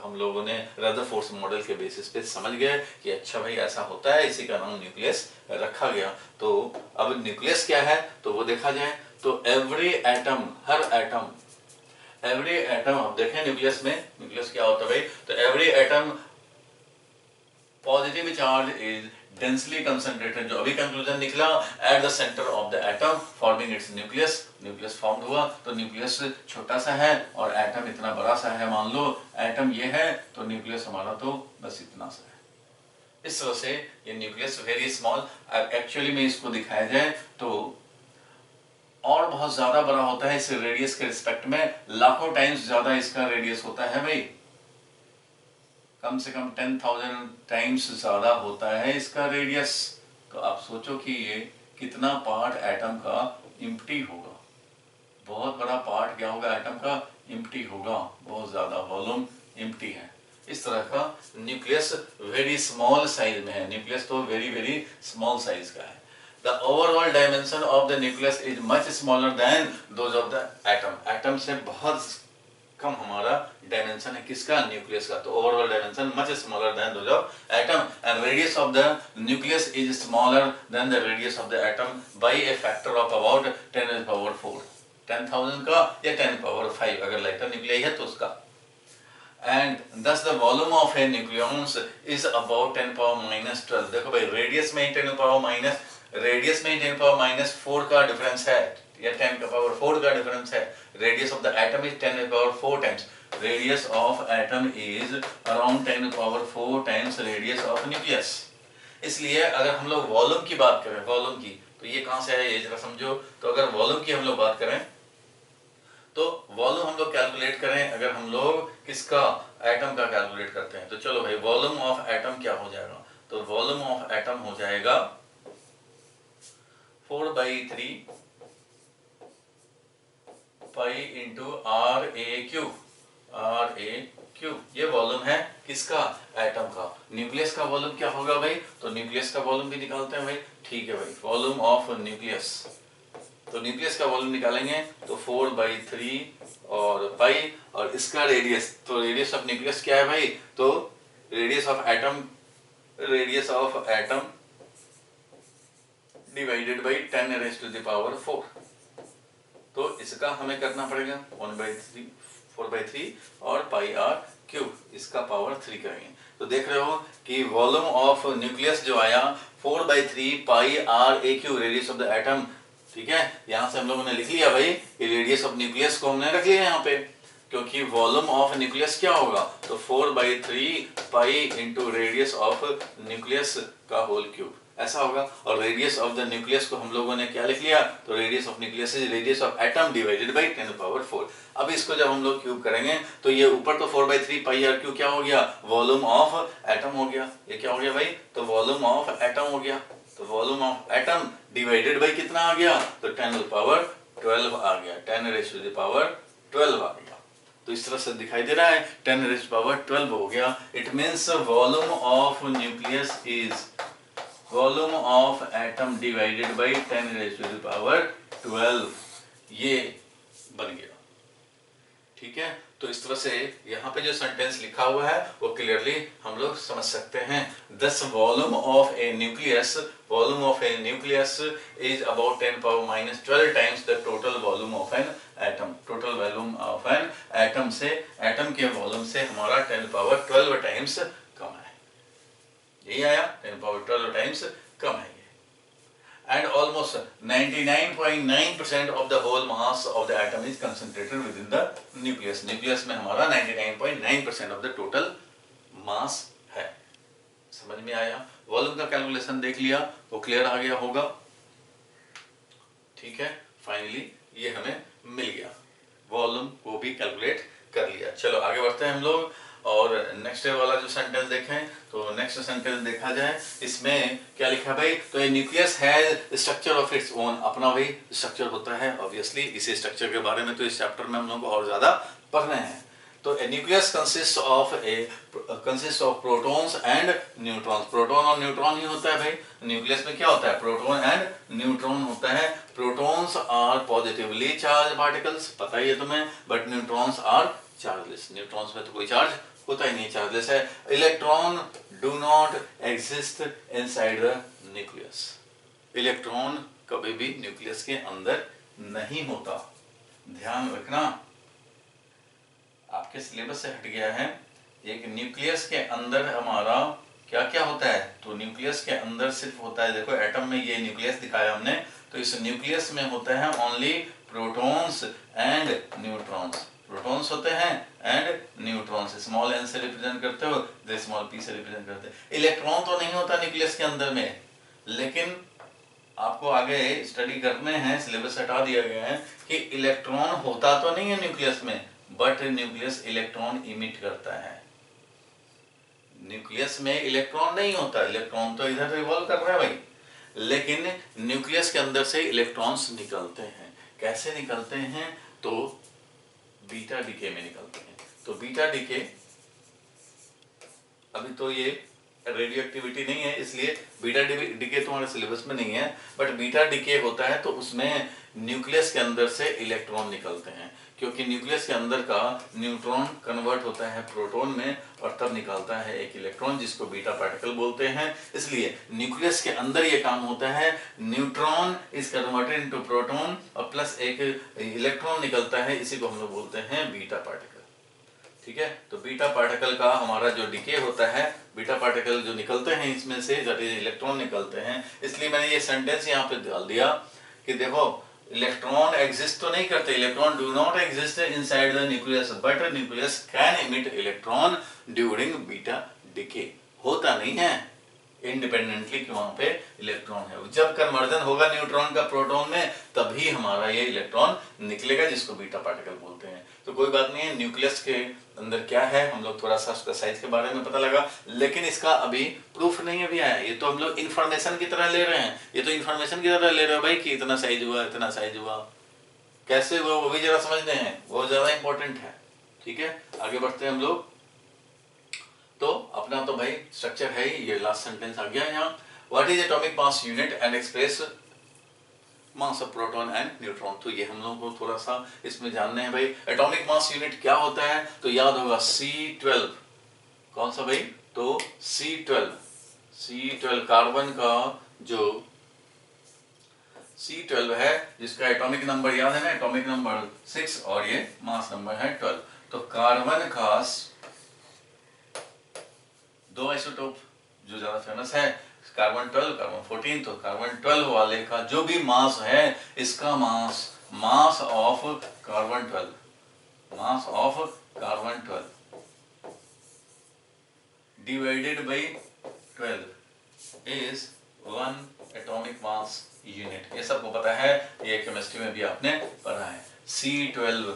हम लोगों ने रदरफोर्ड मॉडल के बेसिस पे समझ गए कि अच्छा भाई ऐसा होता है, इसी का नाम न्यूक्लियस रखा गया। तो अब न्यूक्लियस क्या है तो वो देखा जाए तो एवरी एटम, हर एटम, एवरी एटम आप देखें न्यूक्लियस में, न्यूक्लियस क्या होता है भाई, तो every atom positive charge is densely concentrated, जो अभी कंक्लूजन निकला, at the centre of the atom forming it's nucleus. Nucleus form हुआ तो न्यूक्लियस छोटा सा है और एटम इतना बड़ा सा है। मान लो एटम ये है तो न्यूक्लियस हमारा तो बस इतना सा है। इस तरह से ये न्यूक्लियस वेरी स्मॉल, एक्चुअली में इसको दिखाया जाए तो और बहुत ज्यादा बड़ा होता है, इस रेडियस के रिस्पेक्ट में लाखों टाइम्स ज्यादा इसका रेडियस होता है भाई, कम से कम 10,000 टाइम्स ज्यादा होता है इसका रेडियस। तो आप सोचो कि ये कितना पार्ट एटम का एम्प्टी होगा, बहुत बड़ा पार्ट क्या होगा एटम का, एम्प्टी होगा, बहुत ज्यादा वॉल्यूम एम्प्टी है। इस तरह का न्यूक्लियस वेरी स्मॉल साइज में है, न्यूक्लियस तो वेरी वेरी स्मॉल साइज का है। The overall dimension of the nucleus is much smaller than those of the atom। Atom से बहुत कम हमारा डायमेंशन है किसका, न्यूक्लियस का। तो overall dimension much smaller than those of atom and radius of the nucleus is smaller than the radius of the atom by A factor of about 10⁴, 10,000 का या 10⁵ अगर लाइटर न्यूक्लियाई है तो उसका। And thus the volume of a nucleons is about 10⁻⁻12। देखो भाई radius में 10⁻⁻4 का डिफरेंस है या 10⁴ का डिफरेंस है। Radius of the atom is 10⁴ times, radius of atom is around 10⁴ times radius of nucleus. इसलिए अगर हम लोग वॉल्यूम की बात करें, वॉल्यूम की, तो ये कहां से है ये जरा समझो। तो अगर वॉल्यूम की हम लोग बात करें तो वॉल्यूम हम लोग कैलकुलेट करें, अगर हम लोग किसका, एटम का कैलकुलेट करते हैं तो चलो भाई वॉल्यूम ऑफ एटम क्या हो जाएगा, तो वॉल्यूम ऑफ एटम हो जाएगा 4/3 पाई इंटू RA⁵, ये वॉल्यूम है किसका, एटम का। न्यूक्लियस का वॉल्यूम क्या होगा भाई, तो न्यूक्लियस का वॉल्यूम भी निकालते हैं भाई। ठीक है भाई, वॉल्यूम ऑफ न्यूक्लियस तो न्यूक्लियस का वॉल्यूम निकालेंगे तो 4/3 और पाई, और इसका रेडियस, तो रेडियस ऑफ न्यूक्लियस क्या है भाई, तो radius of atom divided by 10⁻⁴। तो इसका हमें करना पड़ेगा 1/3 4/3 और πr³ इसका पावर 3 करेंगे। तो देख रहे हो कि वॉल्यूम ऑफ न्यूक्लियस जो आया 4/3 πr³ radius of the atom. ठीक है, यहां से हम लोगों ने लिख लिया भाई कि रेडियस ऑफ न्यूक्लियस को हमने रख लिया यहाँ पे, क्योंकि वॉल्यूम ऑफ न्यूक्लियस क्या होगा, तो 4/3 pi into radius of nucleus का होल क्यूब ऐसा होगा। और रेडियस ऑफ द न्यूक्लियस को हम लोगों ने क्या लिख लिया, तो radius of nucleus is radius of atom divided by 10⁻⁴। अब इसको जब हम लोग क्यूब करेंगे तो ये ऊपर तो 4/3 πr³ क्या हो गया, वॉल्यूम ऑफ एटम हो गया। ये क्या हो गया भाई, तो वॉल्यूम ऑफ एटम हो गया। तो volume of atom divided by कितना आ गया, तो 10⁻12 आ गया, 10⁻12 आ गया। तो इस तरह से दिखाई दे रहा है 10⁻12 हो गया। It means volume of nucleus is volume of atom divided by 10⁻12 ये बन गया। ठीक है, तो इस तरह से यहाँ पे जो सेंटेंस लिखा हुआ है वो क्लियरली हम लोग समझ सकते हैं। दस volume of A nucleus is about 10⁻⁻12 times the total volume of an atom. Total volume of an atom से, एटम के वॉल्यूम से हमारा 10⁻12 टाइम्स कम है। यही आया, 10⁻12 टाइम्स कम है। And almost 99.9% of the whole mass of the atom is concentrated within the nucleus. Nucleus में हमारा 99.9% of the total mass है। समझ में आया? वॉल्यूम का कैलकुलेशन देख लिया वो क्लियर आ गया होगा। ठीक है, फाइनली ये हमें मिल गया, वॉल्यूम को भी कैलकुलेट कर लिया। चलो आगे बढ़ते हैं हम लोग और नेक्स्ट वाला जो सेंटेंस देखें तो नेक्स्ट सेंटेंस देखा जाए, इसमें क्या लिखा भाई, तो ये न्यूक्लियस है स्ट्रक्चर ऑफ इट्स ओन, अपना भाई स्ट्रक्चर होता है। ऑब्वियसली इसी स्ट्रक्चर के बारे में तो इस चैप्टर में हम लोग को और ज्यादा पढ़ना है। तो a nucleus consist of protons and neutrons. Proton और न्यूट्रॉन ही होता है भाई। न्यूक्लियस में क्या होता है, प्रोटॉन एंड न्यूट्रॉन होता है। Protons are positively charge particles, पता ही है तुम्हें, but neutrons are chargeless. Neutrons में तो कोई चार्ज होता ही नहीं, चार्जलेस है। Electron do not exist inside the nucleus. Electron कभी भी न्यूक्लियस के अंदर नहीं होता, ध्यान रखना। आपके सिलेबस से हट गया है। एक न्यूक्लियस के अंदर हमारा क्या क्या होता है, तो न्यूक्लियस के अंदर सिर्फ होता है, देखो एटम में ये न्यूक्लियस दिखाया हमने, तो इस न्यूक्लियस में होता है only protons and neutrons. Protons होते हैं एंड न्यूट्रॉन्स, स्मॉल एन से रिप्रेजेंट करते हो, स्मॉल पी से रिप्रेजेंट करते हैं। इलेक्ट्रॉन तो नहीं होता न्यूक्लियस के अंदर में, लेकिन आपको आगे स्टडी करने हैं, सिलेबस हटा दिया गया है कि इलेक्ट्रॉन होता तो नहीं है न्यूक्लियस में, बट न्यूक्लियस इलेक्ट्रॉन इमिट करता है। न्यूक्लियस में इलेक्ट्रॉन नहीं होता, इलेक्ट्रॉन तो इधर रिवॉल्व कर रहा है भाई, लेकिन न्यूक्लियस के अंदर से इलेक्ट्रॉन्स निकलते हैं। कैसे निकलते हैं, तो बीटा डीके में निकलते हैं। तो बीटा डीके, अभी तो ये रेडियो एक्टिविटी नहीं है इसलिए बीटा डीके तुम्हारे सिलेबस में नहीं है, बट बीटा डीके होता है तो उसमें न्यूक्लियस के अंदर से इलेक्ट्रॉन निकलते हैं, क्योंकि न्यूक्लियस के अंदर का न्यूट्रॉन कन्वर्ट होता है प्रोटॉन में और तब निकलता है एक इलेक्ट्रॉन जिसको बीटा पार्टिकल बोलते हैं। इसलिए न्यूक्लियस के अंदर ये काम होता है, neutron is converted into proton और प्लस एक इलेक्ट्रॉन निकलता है, इसी को हम लोग बोलते हैं बीटा पार्टिकल। ठीक है, तो बीटा पार्टिकल का हमारा जो डिके होता है, बीटा पार्टिकल जो निकलते हैं इसमें से इलेक्ट्रॉन निकलते हैं। इसलिए मैंने ये सेंटेंस यहाँ पे डाल दिया कि देखो इलेक्ट्रॉन एग्जिस्ट तो नहीं करते, electron do not exist inside the nucleus, but nucleus can emit electron during beta decay. होता नहीं है इंडिपेंडेंटली कि वहां पे इलेक्ट्रॉन है। जब कन्वर्जन होगा न्यूट्रॉन का प्रोटॉन में तभी हमारा ये इलेक्ट्रॉन निकलेगा, जिसको बीटा पार्टिकल बोलते हैं। तो कोई बात नहीं है, न्यूक्लियस के अंदर क्या है हम लोग थोड़ा सा उसका साइज के बारे में पता लगा, लेकिन इसका अभी प्रूफ नहीं अभी आया। ये तो हम लोग इन्फॉर्मेशन की तरह ले रहे हैं, ये तो इन्फॉर्मेशन की तरह ले रहे हो भाई कि इतना साइज हुआ, इतना साइज हुआ, कैसे हुआ वो भी जरा समझते हैं, वो ज्यादा इंपॉर्टेंट है। ठीक है, आगे बढ़ते हैं हम लोग। तो अपना तो भाई स्ट्रक्चर है ही, ये लास्ट सेंटेंस आ गया यहाँ। What is atomic mass unit and express mass of proton and neutron. तो ये हम लोगों को थोड़ा सा इसमें जानना है भाई। एटॉमिक मास यूनिट क्या होता है, तो याद होगा C12। कौन सा भाई, तो C12 कार्बन का जो C12 है, जिसका एटॉमिक नंबर याद है ना, एटॉमिक नंबर 6 और ये मास नंबर है 12। तो कार्बन का दो आइसोटोप जो ज्यादा फेमस है, कार्बन 12, कार्बन 14। तो कार्बन 12 वाले का जो भी मास है, इसका mass of carbon 12 divided by 12 is 1 atomic mass unit. ये सबको पता है, ये केमिस्ट्री में भी आपने पढ़ा है। C12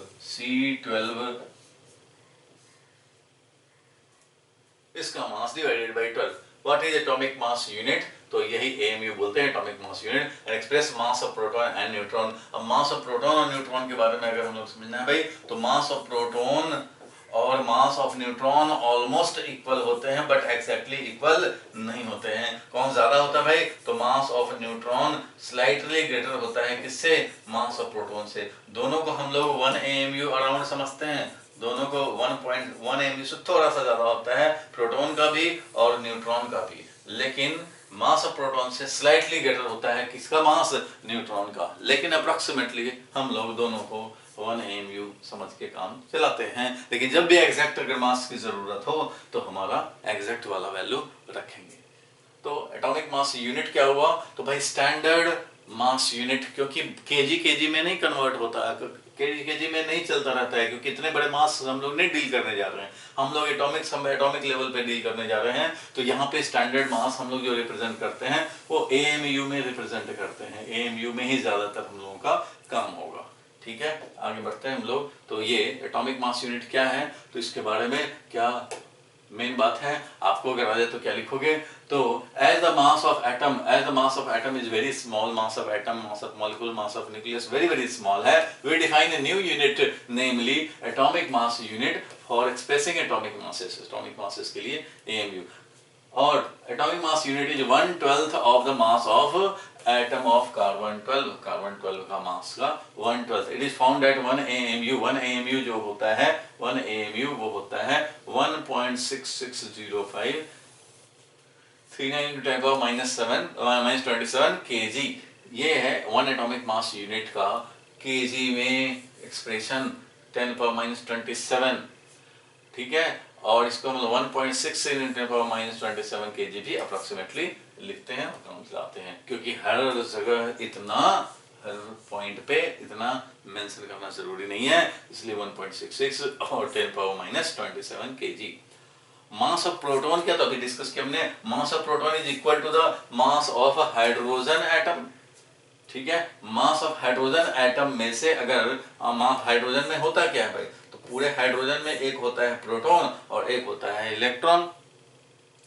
इसका mass divided by 12। What is atomic mass unit, तो यही AMU बोलते हैं, atomic mass unit, and express mass of proton and neutron. अब मास ऑफ प्रोटॉन और न्यूट्रॉन के बारे में अगर हम लोग समझना है भाई, तो मास ऑफ प्रोटॉन और mass of neutron almost equal होते हैं, बट एक्जैक्टली इक्वल नहीं होते हैं। कौन ज्यादा होता है भाई, तो mass of neutron slightly greater होता है किससे, मास ऑफ प्रोटॉन से। दोनों को हम लोग 1 AMU अराउंड समझते हैं, दोनों को 1.1 AMU से थोड़ा सा ज्यादा होता है, प्रोटॉन का भी और न्यूट्रॉन का भी। लेकिन मास ऑफ प्रोटॉन से स्लाइटली ग्रेटर होता है किसका मास, न्यूट्रॉन का। लेकिन अप्रोक्सीमेटली हम लोग दोनों को 1 AMU समझ के काम चलाते हैं। लेकिन जब भी एग्जैक्ट अगर मास की जरूरत हो तो हमारा एग्जैक्ट वाला वैल्यू रखेंगे। तो एटॉमिक मास यूनिट क्या हुआ, तो भाई स्टैंडर्ड मास यूनिट, क्योंकि केजी में नहीं कन्वर्ट होता है, केजी में नहीं चलता रहता है, क्योंकि इतने बड़े मास हम लोग नहीं डील करने जा रहे हैं। हम लोग एटॉमिक लेवल पे डील करने जा रहे हैं। तो यहाँ पे स्टैंडर्ड मास हम लोग जो रिप्रेजेंट करते हैं वो AMU में रिप्रेजेंट करते हैं। AMU में ही ज्यादातर हम लोगों का काम होगा। ठीक है, आगे बढ़ते हैं हम लोग। तो ये एटॉमिक मास यूनिट क्या है, तो इसके बारे में क्या मेन बात है, आपको अगर आ जाए तो क्या लिखोगे, तो as the mass of atom is very small, mass of atom, mass of molecule, mass of nucleus very very small है, we define a new unit namely atomic mass unit for expressing atomic masses के लिए AMU। और atomic mass unit is 1/12 of the mass of atom of carbon 12 का mass का 1/12। It is found at 1 AMU। 1 AMU जो होता है, 1 AMU वो होता है 1.6605 39 × 10⁻⁻27 kg। ये है 1 एटॉमिक मास यूनिट का kg में एक्सप्रेशन 10⁻⁻27। ठीक है, और इसको मतलब 1.6 × 10⁻⁻27 kg भी अप्रोक्सीमेटली लिखते हैं, काम चलाते हैं, क्योंकि हर जगह इतना, हर पॉइंट पे इतना मेंशन करना जरूरी नहीं है, इसलिए 1.66 और 10⁻⁻27 kg। मास ऑफ प्रोटॉन क्या, तो अभी डिस्कस किया हमने, mass of proton is equal to the mass of hydrogen atom. ठीक है, मास ऑफ हाइड्रोजन एटम में से अगर हाइड्रोजन में होता क्या है भाई, तो पूरे हाइड्रोजन में एक होता है प्रोटॉन और एक होता है इलेक्ट्रॉन।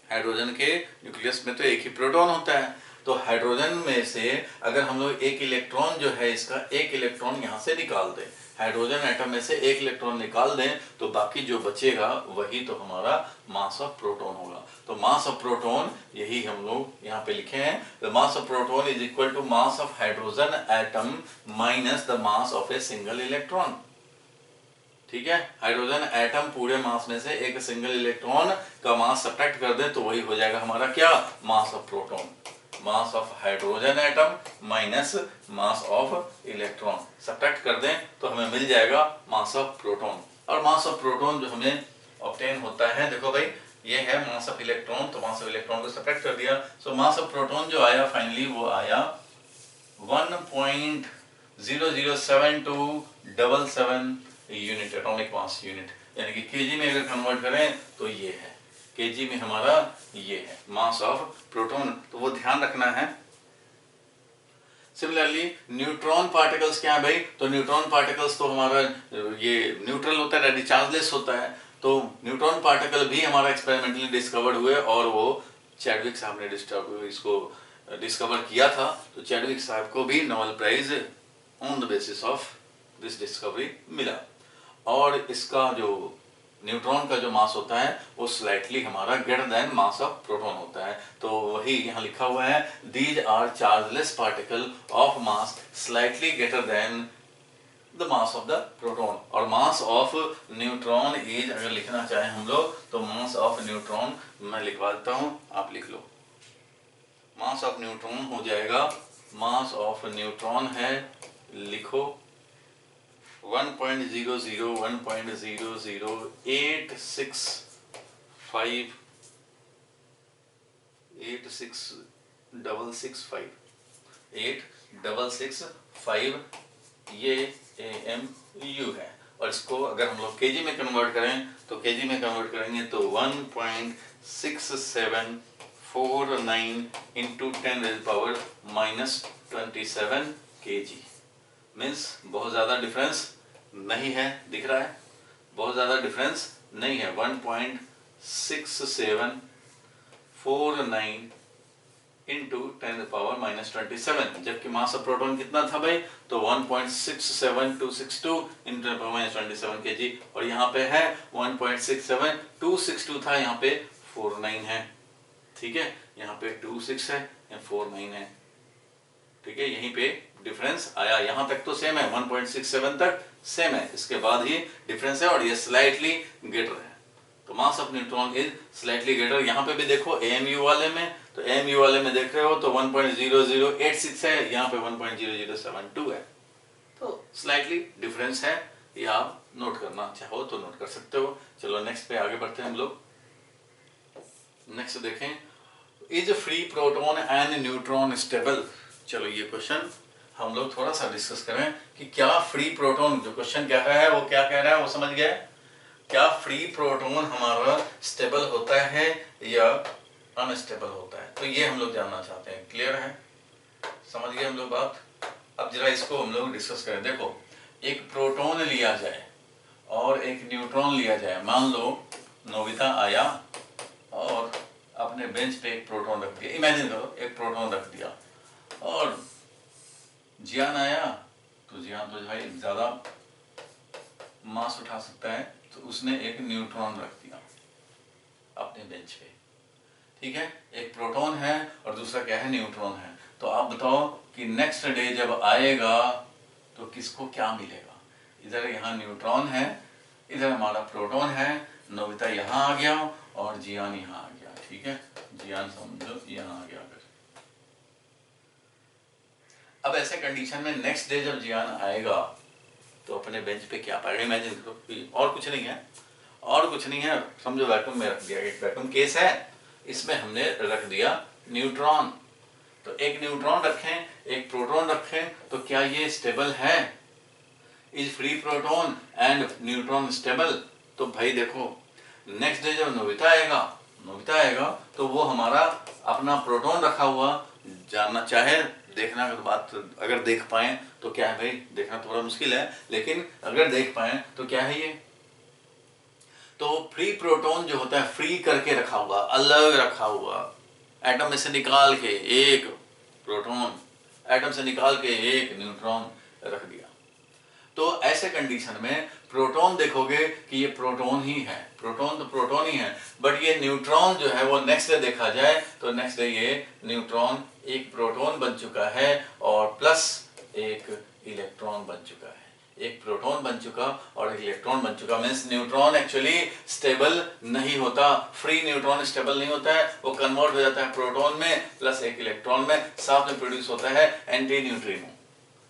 हाइड्रोजन के न्यूक्लियस में तो एक ही प्रोटॉन होता है। तो हाइड्रोजन में से अगर हम लोग एक इलेक्ट्रॉन जो है, इसका एक इलेक्ट्रॉन यहाँ से निकाल दें, हाइड्रोजन एटम में से एक इलेक्ट्रॉन निकाल दें, तो बाकी जो बचेगा वही तो हमारा मास ऑफ प्रोटॉन होगा। तो मास ऑफ प्रोटॉन यही हम लोग यहाँ पे लिखे हैं, the mass of proton is equal to mass of hydrogen atom minus the mass of a single electron. ठीक है, हाइड्रोजन एटम पूरे मास में से एक सिंगल इलेक्ट्रॉन का मास सब्ट्रैक्ट कर दे तो वही हो जाएगा हमारा क्या, मास of proton. Mass of hydrogen atom minus mass of electron subtract कर दें तो हमें मिल जाएगा मास ऑफ प्रोटॉन। और मास ऑफ प्रोटॉन जो हमें ऑब्टेन होता है, देखो भाई ये है मास ऑफ इलेक्ट्रॉन, तो मास ऑफ इलेक्ट्रॉन को सब्ट्रैक्ट कर दिया, सो मास ऑफ प्रोटॉन जो आया फाइनली वो आया 1.00727 यूनिट, एटॉमिक मास यूनिट, यानी कि केजी में अगर कन्वर्ट करें तो ये है, केजी में हमारा ये है मास ऑफ प्रोटॉन, तो वो ध्यान रखना है। सिमिलरली न्यूट्रॉन पार्टिकल्स क्या है भाई, तो न्यूट्रॉन पार्टिकल्स तो हमारा ये न्यूट्रल होता है, चार्जलेस होता है। तो न्यूट्रॉन पार्टिकल भी हमारा एक्सपेरिमेंटली डिस्कवर्ड हुए और वो चैडविक साहब ने इसको डिस्कवर किया था। तो चैडविक साहब को भी Nobel prize on the basis of this discovery मिला। और इसका जो न्यूट्रॉन का जो मास होता है वो स्लाइटली हमारा greater than mass of proton होता है। तो वही यहाँ लिखा हुआ है, these are chargeless particle of mass slightly greater than the mass of the proton. और मास ऑफ न्यूट्रॉन इज, अगर लिखना चाहें हम लोग तो मास ऑफ न्यूट्रॉन मैं लिखवा देता हूँ, आप लिख लो। मास ऑफ न्यूट्रॉन हो जाएगा, मास ऑफ न्यूट्रॉन है, लिखो 1.001865 ये AMU है। और इसको अगर हम लोग केजी में कन्वर्ट करें तो केजी में कन्वर्ट करेंगे तो 1.6749 इंटू 10⁻⁻27 kg। मीन्स बहुत ज़्यादा डिफरेंस नहीं है, दिख रहा है, बहुत ज़्यादा डिफरेंस नहीं है। 1.6749 इंटू 10⁻⁻27, जबकि मास ऑफ प्रोटॉन कितना था भाई, तो 1.67262 इंटू 10⁻⁻27 kg। और यहाँ पे है 1.67262 था, यहाँ पे 49 है, ठीक है, यहाँ पे 26 है, यहाँ 49 है, ठीक है, यहीं पे डिफरेंस आया। यहाँ तक तो सेम है, 1.67 तक सेम है, इसके बाद ही डिफरेंस है, और ये स्लाइटली ग्रेटर है। तो mass of neutron is slightly greater. यहाँ पे भी देखो AMU वाले में, तो AMU वाले में देख रहे हो तो 1.0086 है, यहाँ पे 1.0072 है, तो स्लाइटली डिफरेंस है, ये आप नोट करना चाहो तो नोट कर सकते हो। चलो नेक्स्ट पे आगे बढ़ते हैं हम लोग। नेक्स्ट देखें, is free proton and neutron stable. चलो ये क्वेश्चन हम लोग थोड़ा सा डिस्कस करें कि क्या फ्री प्रोटॉन, जो क्वेश्चन क्या है वो क्या कह रहा है वो समझ गए, क्या फ्री प्रोटॉन हमारा स्टेबल होता है या अनस्टेबल होता है, तो ये हम लोग जानना चाहते हैं। क्लियर है, समझ गए हम लोग बात। अब जरा इसको हम लोग डिस्कस करें। देखो, एक प्रोटॉन लिया जाए और एक न्यूट्रॉन लिया जाए। मान लो नोबिता आया और अपने बेंच पे एक प्रोटॉन रख दिया, इमेजिन करो एक प्रोटॉन रख दिया, और जियान आया तो जियान तो भाई ज्यादा मास उठा सकता है, तो उसने एक न्यूट्रॉन रख दिया अपने बेंच पे, ठीक है, एक प्रोटॉन है और दूसरा क्या है, न्यूट्रॉन है। तो आप बताओ कि नेक्स्ट डे जब आएगा तो किसको क्या मिलेगा। इधर यहाँ न्यूट्रॉन है, इधर हमारा प्रोटॉन है, नोबिता यहाँ आ गया और जियान यहाँ आ गया, ठीक है, जियान समझो यहाँ आ गया। अब ऐसे कंडीशन में नेक्स्ट डे जब जियान आएगा तो अपने बेंच पे क्या पाएगा, इमेजिन करो, और कुछ नहीं है, और कुछ नहीं है, समझो वैक्यूम में रख दिया, एक वैक्यूम केस है, इसमें हमने रख दिया न्यूट्रॉन। तो एक न्यूट्रॉन रखें, एक प्रोटॉन रखें, तो क्या ये स्टेबल है? Is free proton and neutron stable? तो भाई देखो, नेक्स्ट डे जब नोबिता आएगा तो वो हमारा अपना प्रोटॉन रखा हुआ जानना चाहे, देखना का तो बात, अगर देख पाए तो क्या है भाई, देखना थोड़ा मुश्किल है, लेकिन अगर देख पाए तो क्या है ये, तो फ्री प्रोटॉन जो होता है फ्री करके रखा हुआ, अलग रखा हुआ, एटम में से निकाल के एक प्रोटॉन, एटम से निकाल के एक न्यूट्रॉन रख दिया। तो ऐसे कंडीशन में प्रोटॉन देखोगे कि ये प्रोटॉन ही है, प्रोटॉन तो प्रोटॉन ही है, बट ये न्यूट्रॉन जो है वो नेक्स्ट डे देखा जाए तो नेक्स्ट डे ये न्यूट्रॉन एक प्रोटॉन बन चुका है और प्लस एक इलेक्ट्रॉन बन चुका है, एक प्रोटॉन बन चुका और एक इलेक्ट्रॉन बन चुका। मीन्स न्यूट्रॉन एक्चुअली स्टेबल नहीं होता, फ्री न्यूट्रॉन स्टेबल नहीं होता है, वो कन्वर्ट हो जाता है प्रोटॉन में प्लस एक इलेक्ट्रॉन में, साथ में प्रोड्यूस होता है एंटी न्यूट्रिनो,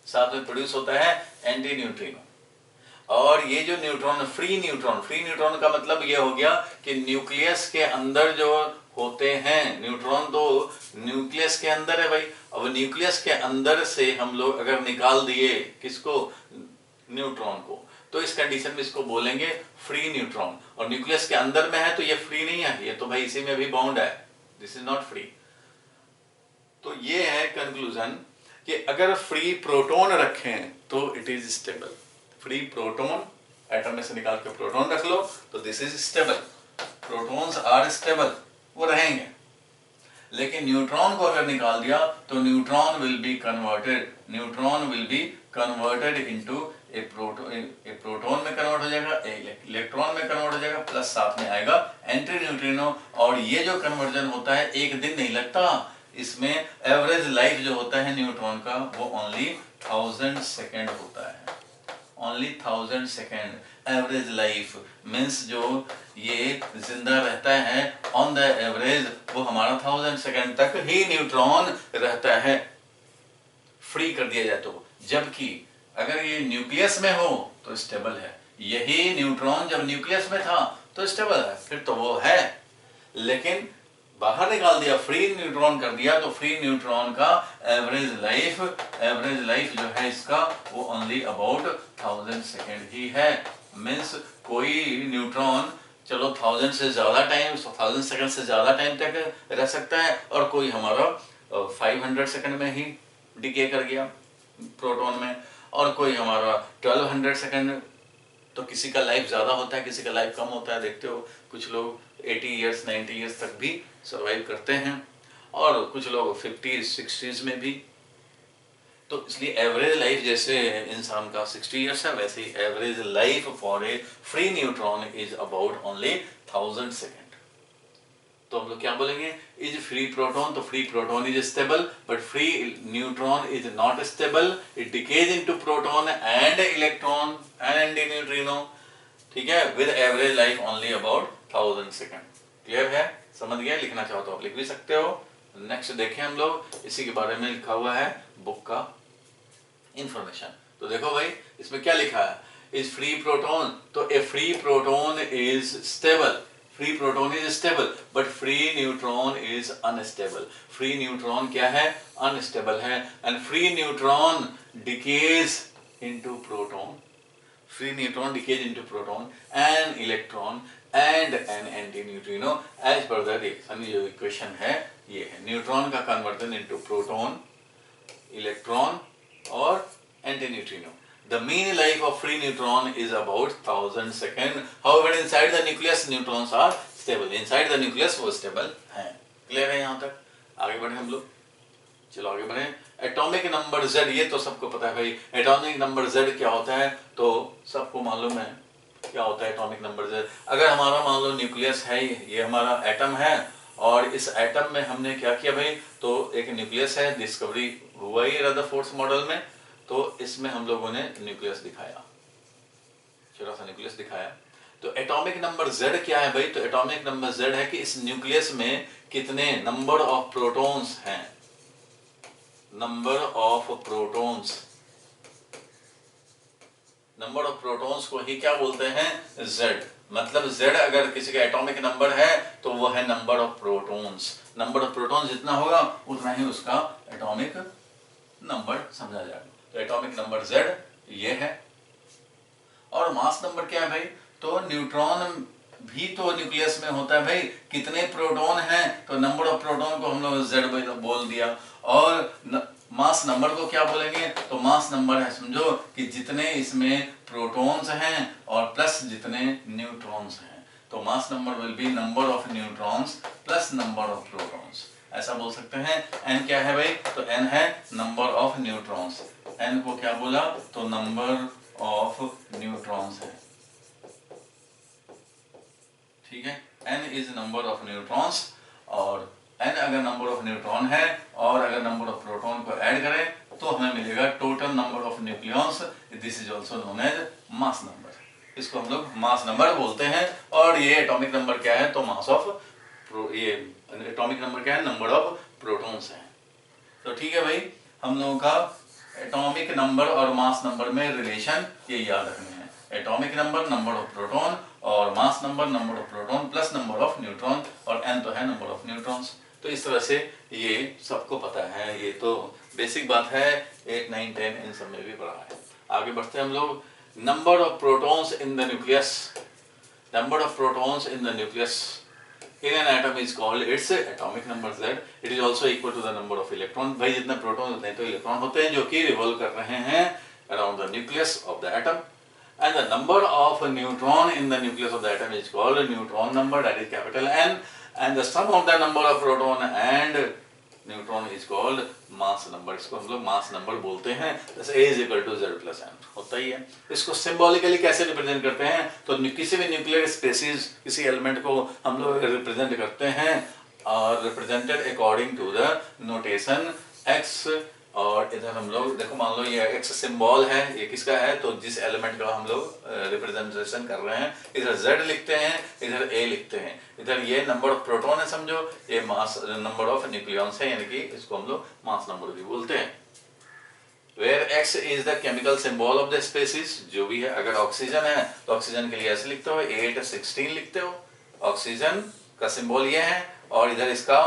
साथ में प्रोड्यूस होता है एंटी न्यूट्रिनो। और ये जो न्यूट्रॉन, फ्री न्यूट्रॉन का मतलब ये हो गया कि न्यूक्लियस के अंदर जो होते हैं न्यूट्रॉन, तो न्यूक्लियस के अंदर है भाई। अब न्यूक्लियस के अंदर से हम लोग अगर निकाल दिए किसको, न्यूट्रॉन को, तो इस कंडीशन में इसको बोलेंगे फ्री न्यूट्रॉन। और न्यूक्लियस के अंदर में है तो ये फ्री नहीं है, ये तो भाई इसी में भी बाउंड है, दिस इज नॉट फ्री। तो ये है कंक्लूजन कि अगर फ्री प्रोटॉन रखें तो it is stable. Free proton, atom में से निकाल के प्रोटॉन रख लो तो this is stable, protons are stable, वो रहेंगे। लेकिन न्यूट्रॉन को अगर निकाल दिया तो neutron will be converted into a proton में कन्वर्ट हो जाएगा, इलेक्ट्रॉन में कन्वर्ट हो जाएगा, प्लस साथ में आएगा एंटी न्यूट्रिनो। और ये जो कन्वर्जन होता है एक दिन नहीं लगता, इसमें एवरेज लाइफ जो होता है न्यूट्रॉन का वो ओनली 1000 सेकेंड होता है, only 1000 second average life. Means जो ये जिंदा रहता है ऑन द एवरेज वो हमारा 1000 सेकेंड तक ही न्यूट्रॉन रहता है, फ्री कर दिया जाए तो। जबकि अगर ये न्यूक्लियस में हो तो स्टेबल है, यही न्यूट्रॉन जब न्यूक्लियस में था तो स्टेबल है, फिर तो वो है। लेकिन बाहर निकाल दिया, फ्री न्यूट्रॉन कर दिया, तो फ्री न्यूट्रॉन का एवरेज लाइफ जो है इसका वो ओनली अबाउट 1000 सेकेंड ही है। मीन्स कोई न्यूट्रॉन चलो 1000 से ज्यादा टाइम, 1000 सेकेंड से ज्यादा टाइम तक रह सकता है, और कोई हमारा 500 सेकेंड में ही डिके कर गया प्रोटॉन में, और कोई हमारा 1200 सेकेंड। तो किसी का लाइफ ज्यादा होता है, किसी का लाइफ कम होता है। देखते हो कुछ लोग 80 इयर्स 90 इयर्स तक भी सर्वाइव करते हैं, और कुछ लोग 50s 60s में भी। तो इसलिए एवरेज लाइफ जैसे इंसान का 60 इयर्स है, वैसे ही average life for a free neutron is about only 1000 second. तो हम लोग क्या बोलेंगे, इज फ्री प्रोटॉन, तो free proton is stable, but free neutron is not stable, it decays into proton and electron and antineutrino, ठीक है, with average life only about 1000 second. Clear है, समझ गया? लिखना चाहो तो आप लिख भी सकते हो। नेक्स्ट देखें हम लोग, इसी के बारे में लिखा हुआ है बुक का इंफॉर्मेशन। तो देखो भाई इसमें क्या लिखा है, इज फ्री प्रोटॉन, तो a free proton is stable, free proton is stable, but free neutron is unstable. Free neutron क्या है, अनस्टेबल है, and free neutron decays into proton, free neutron decays into proton and electron and an anti-neutrino as per the reaction। जो equation है ये है, neutron का conversion into proton, electron और anti-neutrino. The mean life of free neutron is about 1000 seconds. However, inside the nucleus neutrons are stable. Inside the nucleus वो stable हैं। Clear है यहाँ तक? आगे बढ़े हम लोग, चलो आगे बढ़े। एटॉमिक नंबर Z, ये तो सबको पता है भाई, एटॉमिक नंबर Z क्या होता है, तो सबको मालूम है क्या होता है एटॉमिक नंबर Z। अगर हमारा मान लो न्यूक्लियस है, ये हमारा एटम है, और इस एटम में हमने क्या किया भाई, तो एक न्यूक्लियस है, डिस्कवरी हुआ ही रदरफोर्ड मॉडल में, तो इसमें हम लोगों ने न्यूक्लियस दिखाया, छोटा सा न्यूक्लियस दिखाया। तो एटॉमिक नंबर Z क्या है भाई, तो एटॉमिक नंबर Z है कि इस न्यूक्लियस में कितने नंबर ऑफ प्रोटॉन्स हैं, number of protons, number of protons को ही क्या बोलते हैं, Z। मतलब Z अगर किसी का एटॉमिक नंबर है तो वो है number of protons. Number of protons जितना होगा उतना ही उसका एटॉमिक नंबर समझा जाएगा। तो एटॉमिक नंबर Z ये है। और मास नंबर क्या है भाई, तो न्यूट्रॉन भी तो न्यूक्लियस में होता है भाई, कितने प्रोटॉन हैं, तो नंबर ऑफ प्रोटॉन को हम लोग Z बोल दिया। और मास नंबर को क्या बोलेंगे, तो मास नंबर है समझो कि जितने इसमें प्रोटॉन्स हैं और प्लस जितने न्यूट्रॉन्स हैं। तो mass number will be number of neutrons plus number of protons, ऐसा बोल सकते हैं। n क्या है भाई, तो n है नंबर ऑफ न्यूट्रॉन्स, n को क्या बोला, तो नंबर ऑफ न्यूट्रॉन्स है, ठीक है। n is number of neutrons, और n अगर नंबर ऑफ न्यूट्रॉन है और अगर नंबर ऑफ प्रोटॉन को ऐड करें तो हमें मिलेगा total number of nucleons. This is also known as mass number, इसको हम लोग मास नंबर बोलते हैं। और ये एटॉमिक नंबर क्या है, तो मास ऑफ, ये एटॉमिक नंबर क्या है, नंबर ऑफ प्रोटॉन्स है। तो ठीक है भाई, हम लोगों का एटॉमिक नंबर और मास नंबर में रिलेशन ये याद रखने हैं। Atomic number number of proton, और mass number number of proton plus number of neutron, और n तो है नंबर ऑफ न्यूट्रॉन्स। तो इस तरह से ये सबको पता है, ये तो बेसिक बात है, 8 9 10 इन सब में भी पढ़ा है। आगे बढ़ते हैं हम लोग, number of protons in the nucleus, number of protons in the nucleus in an atom is called its atomic number Z. It is also equal to the number of electron। भाई जितने प्रोटॉन उतने तो electron होते हैं जो कि revolve कर रहे हैं around the nucleus of the atom, and the number of neutron in the nucleus of the atom is called neutron number, that is capital N, and the sum of the number of proton and neutron is called mass number. इसको हम लोग mass number बोलते हैं। जैसे A is equal to Z+m होता ही है। इसको symbolically कैसे रिप्रेजेंट करते हैं, तो किसी भी न्यूक्लियर स्पेसीज, किसी एलिमेंट को हम लोग रिप्रेजेंट करते हैं और represented according to the notation X। और इधर हम लोग देखो, मान लो ये X सिंबल है, ये किसका है, तो जिस एलिमेंट का हम लोग रिप्रेजेंटेशन कर रहे हैं, इधर Z लिखते हैं, इधर A लिखते हैं। इधर ये नंबर ऑफ प्रोटॉन है समझो, ये मास नंबर ऑफ न्यूक्लियॉन्स है, यानी कि इसको हम लोग मास नंबर भी बोलते हैं। Where X is the chemical symbol of the species, जो भी है, अगर ऑक्सीजन है तो ऑक्सीजन के लिए ऐसे लिखते हो, 8 16 लिखते हो, ऑक्सीजन का सिंबल ये है, और इधर इसका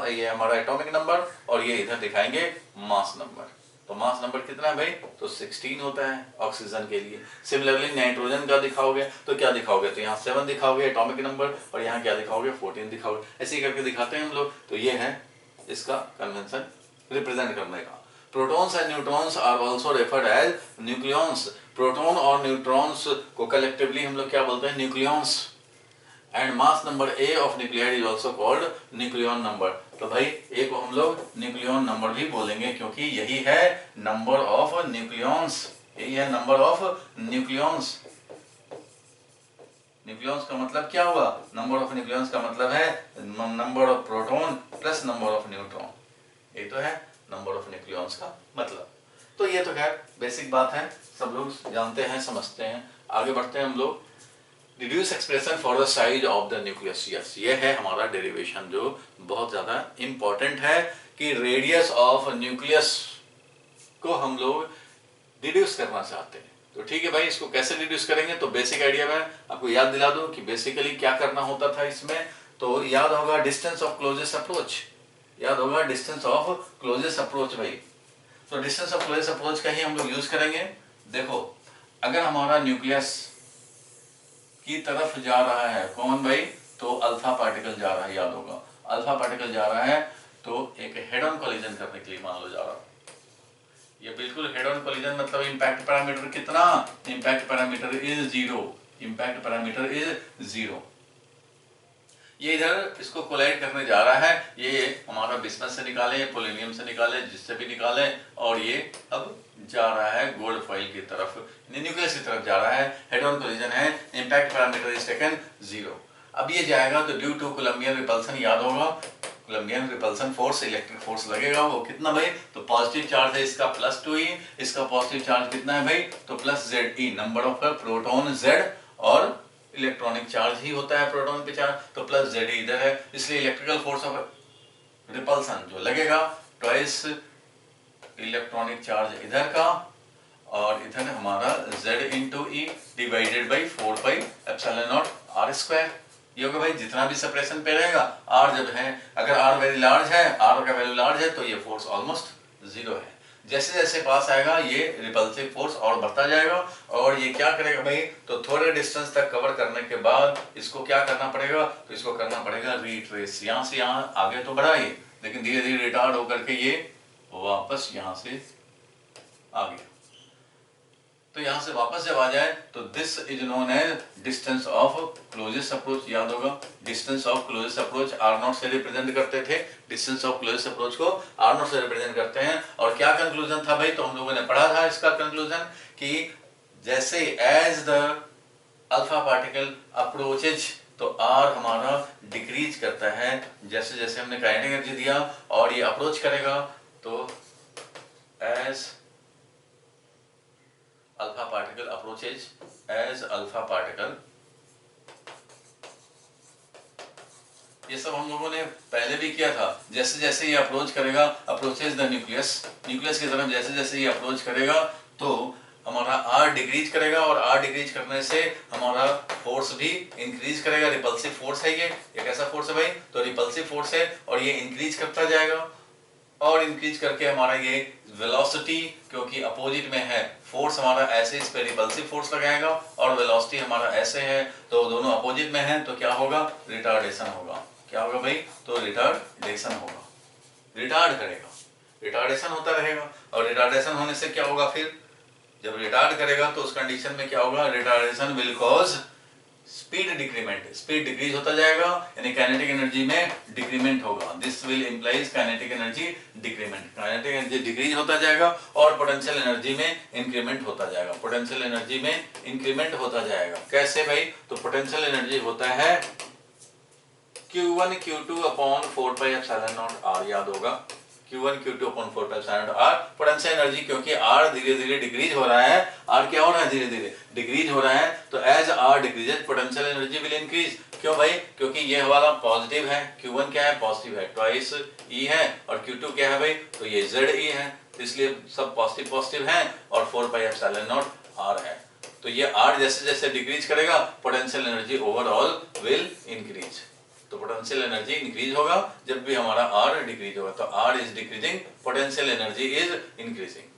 ये हमारा एटॉमिक नंबर, और ये इधर दिखाएंगे मास नंबर। तो मास नंबर कितना है भाई, तो 16 होता है ऑक्सीजन के लिए। सिमिलरली नाइट्रोजन का दिखाओगे तो क्या दिखाओगे, तो यहाँ 7 दिखाओगे एटॉमिक नंबर, और यहाँ क्या दिखाओगे, 14 दिखाओगे। ऐसे ही करके दिखाते हैं हम लोग। तो ये है इसका कन्वेंशन रिप्रेजेंट करने का। Protons and neutrons are also referred as nucleons. Proton और न्यूट्रॉन्स को कलेक्टिवली हम लोग क्या बोलते हैं, nucleons. And mass number A of nuclide is also called nucleon number. तो भाई A को हम लोग न्यूक्लियॉन नंबर भी बोलेंगे, क्योंकि यही है नंबर ऑफ न्यूक्लियॉन्स, यही है नंबर ऑफ न्यूक्लियॉन्स। न्यूक्लियॉन्स का मतलब क्या हुआ, नंबर ऑफ न्यूक्लियॉन्स का मतलब है number of proton plus number of neutron, ये तो है नंबर ऑफ न्यूक्लियॉन्स का मतलब। तो ये तो खैर बेसिक बात है, सब लोग जानते हैं, समझते हैं। आगे बढ़ते हैं हम लोग। Reduce expression for the size of the nucleus. Yes, ये है हमारा डेरिवेशन जो बहुत ज्यादा इंपॉर्टेंट है, कि रेडियस ऑफ न्यूक्लियस को हम लोग रिड्यूस करना चाहते हैं। तो ठीक है भाई, इसको कैसे रिड्यूस करेंगे, तो बेसिक आइडिया में आपको याद दिला दूं कि बेसिकली क्या करना होता था इसमें। तो याद होगा डिस्टेंस ऑफ क्लोजेस्ट अप्रोच, याद होगा डिस्टेंस ऑफ क्लोजेस्ट अप्रोच भाई। तो डिस्टेंस ऑफ क्लोजेस्ट अप्रोच का ही हम लोग यूज करेंगे। देखो, अगर हमारा न्यूक्लियस की तरफ जा रहा है कौन भाई, तो अल्फा पार्टिकल जा रहा है, याद होगा अल्फा पार्टिकल जा रहा है, तो एक हेड ऑन कोलिजन करने के लिए मान लो जा रहा है। ये बिल्कुल हेड ऑन कोलिजन मतलब इम्पैक्ट पैरामीटर कितना, impact parameter is 0, impact parameter is 0। ये इधर इसको कोलाइड करने जा रहा है, ये हमारा बिस्मस से निकाले, पोलोनियम से निकाले, जिससे भी निकाले, और ये अब जा रहा है गोल्ड फॉइल की तरफ, न्यूक्लियस की तरफ जा रहा है, हेड ऑन कोलिजन है, इम्पैक्ट पैरामीटर इज टेकन 0। अब ये जाएगा तो ड्यू टू कोलंबियन रिपल्सन, याद होगा Coulombian repulsion force, electric force लगेगा, वो कितना भाई, तो पॉजिटिव चार्ज है इसका +2e, इसका पॉजिटिव चार्ज कितना है भाई, तो +Ze, number of proton Z, और इलेक्ट्रॉनिक चार्ज ही होता है प्रोटॉन पे चार्ज, तो +Ze इधर है, इसलिए इलेक्ट्रिकल फोर्स ऑफ रिपल्सन जो लगेगा ट्वाइस इलेक्ट्रॉनिक चार्ज इधर का, और इधर हमारा Z into E divided by 4πε0 r²। ये होगा भाई, जितना भी सेपरेशन पे रहेगा r जब है, अगर r वेरी लार्ज है, r का वैल्यू लार्ज है, तो ये फोर्स ऑलमोस्ट 0 है। जैसे जैसे पास आएगा ये रिपल्सिव फोर्स और बढ़ता जाएगा, और ये क्या करेगा भाई, तो थोड़े डिस्टेंस तक कवर करने के बाद इसको क्या करना पड़ेगा, तो इसको करना पड़ेगा रिट्रेस, यहाँ से यहाँ आगे तो बढ़ा ये, लेकिन धीरे धीरे रिटार्ड होकर के ये वापस यहाँ से आ गया। तो यहाँ से वापस जब आ जाए तो this is known as distance of closest approach, याद होगा distance of closest approach r0 से रिप्रेजेंट करते थे, डिस्टेंस ऑफ क्लोजेस्ट अप्रोच को r0 से रिप्रेजेंट करते हैं। और क्या कंक्लूजन था भाई, तो हम लोगों ने पढ़ा था इसका कंक्लूजन कि जैसे as the alpha particle approaches, तो r हमारा डिक्रीज करता है जैसे जैसे हमने काइनेटिक एनर्जी दिया, और ये अप्रोच करेगा, तो as alpha particle approaches, as alpha particle, ये सब हम लोगों ने पहले भी किया था। जैसे जैसे ये अप्रोच करेगा, अप्रोचेज द न्यूक्लियस, न्यूक्लियस की तरफ जैसे जैसे ये अप्रोच करेगा, तो हमारा r डिक्रीज करेगा, और r डिक्रीज करने से हमारा फोर्स भी इंक्रीज करेगा। रिपल्सिव फोर्स है ये कैसा फोर्स है भाई, तो रिपल्सिव फोर्स है, और ये इंक्रीज करता जाएगा, और इंक्रीज करके हमारा ये वेलोसिटी, क्योंकि अपोजिट में है, फोर्स हमारा ऐसे इस पे रिपल्सिव फोर्स लगाएगा, और वेलोसिटी हमारा ऐसे है, तो दोनों अपोजिट में है, तो क्या होगा, रिटार्डेशन होगा। क्या होगा भाई, तो रिटार्डेशन होगा, रिटार्ड करेगा, रिटार्डेशन होता रहेगा। और रिटार्डेशन होने से क्या होगा, फिर जब रिटार्ड करेगा तो उस कंडीशन में क्या होगा, retardation will cause speed decrement, speed decrease होता जाएगा यानी काइनेटिक एनर्जी में डिक्रीमेंट होगा। This will implies kinetic energy decrement, kinetic energy decrease होता जाएगा और पोटेंशियल एनर्जी में इंक्रीमेंट होता जाएगा, पोटेंशियल एनर्जी में इंक्रीमेंट होता जाएगा। कैसे भाई? तो पोटेंशियल एनर्जी होता है Q1 Q2 upon 4 pi epsilon not R, याद होगा Q1 Q2 upon 4 pi epsilon not R। Potential energy क्योंकि R धीरे धीरे डिक्रीज हो रहा है, R क्या हो रहा है? धीरे धीरे डिक्रीज हो रहा है, तो as R decreases potential energy will increase. क्यों भाई? क्योंकि ये वाला पॉजिटिव है, Q1 क्या है? पॉजिटिव है, ट्वाइस E है, और Q2 क्या है भाई? तो ये ZE है, तो इसलिए सब पॉजिटिव पॉजिटिव हैं और 4 पाई एप्सिलॉन नॉट R है। तो ये R जैसे जैसे डिक्रीज करेगा potential energy overall will increase. तो पोटेंशियल एनर्जी इंक्रीज होगा जब भी हमारा R डिक्रीज होगा, तो R is decreasing, potential energy is increasing.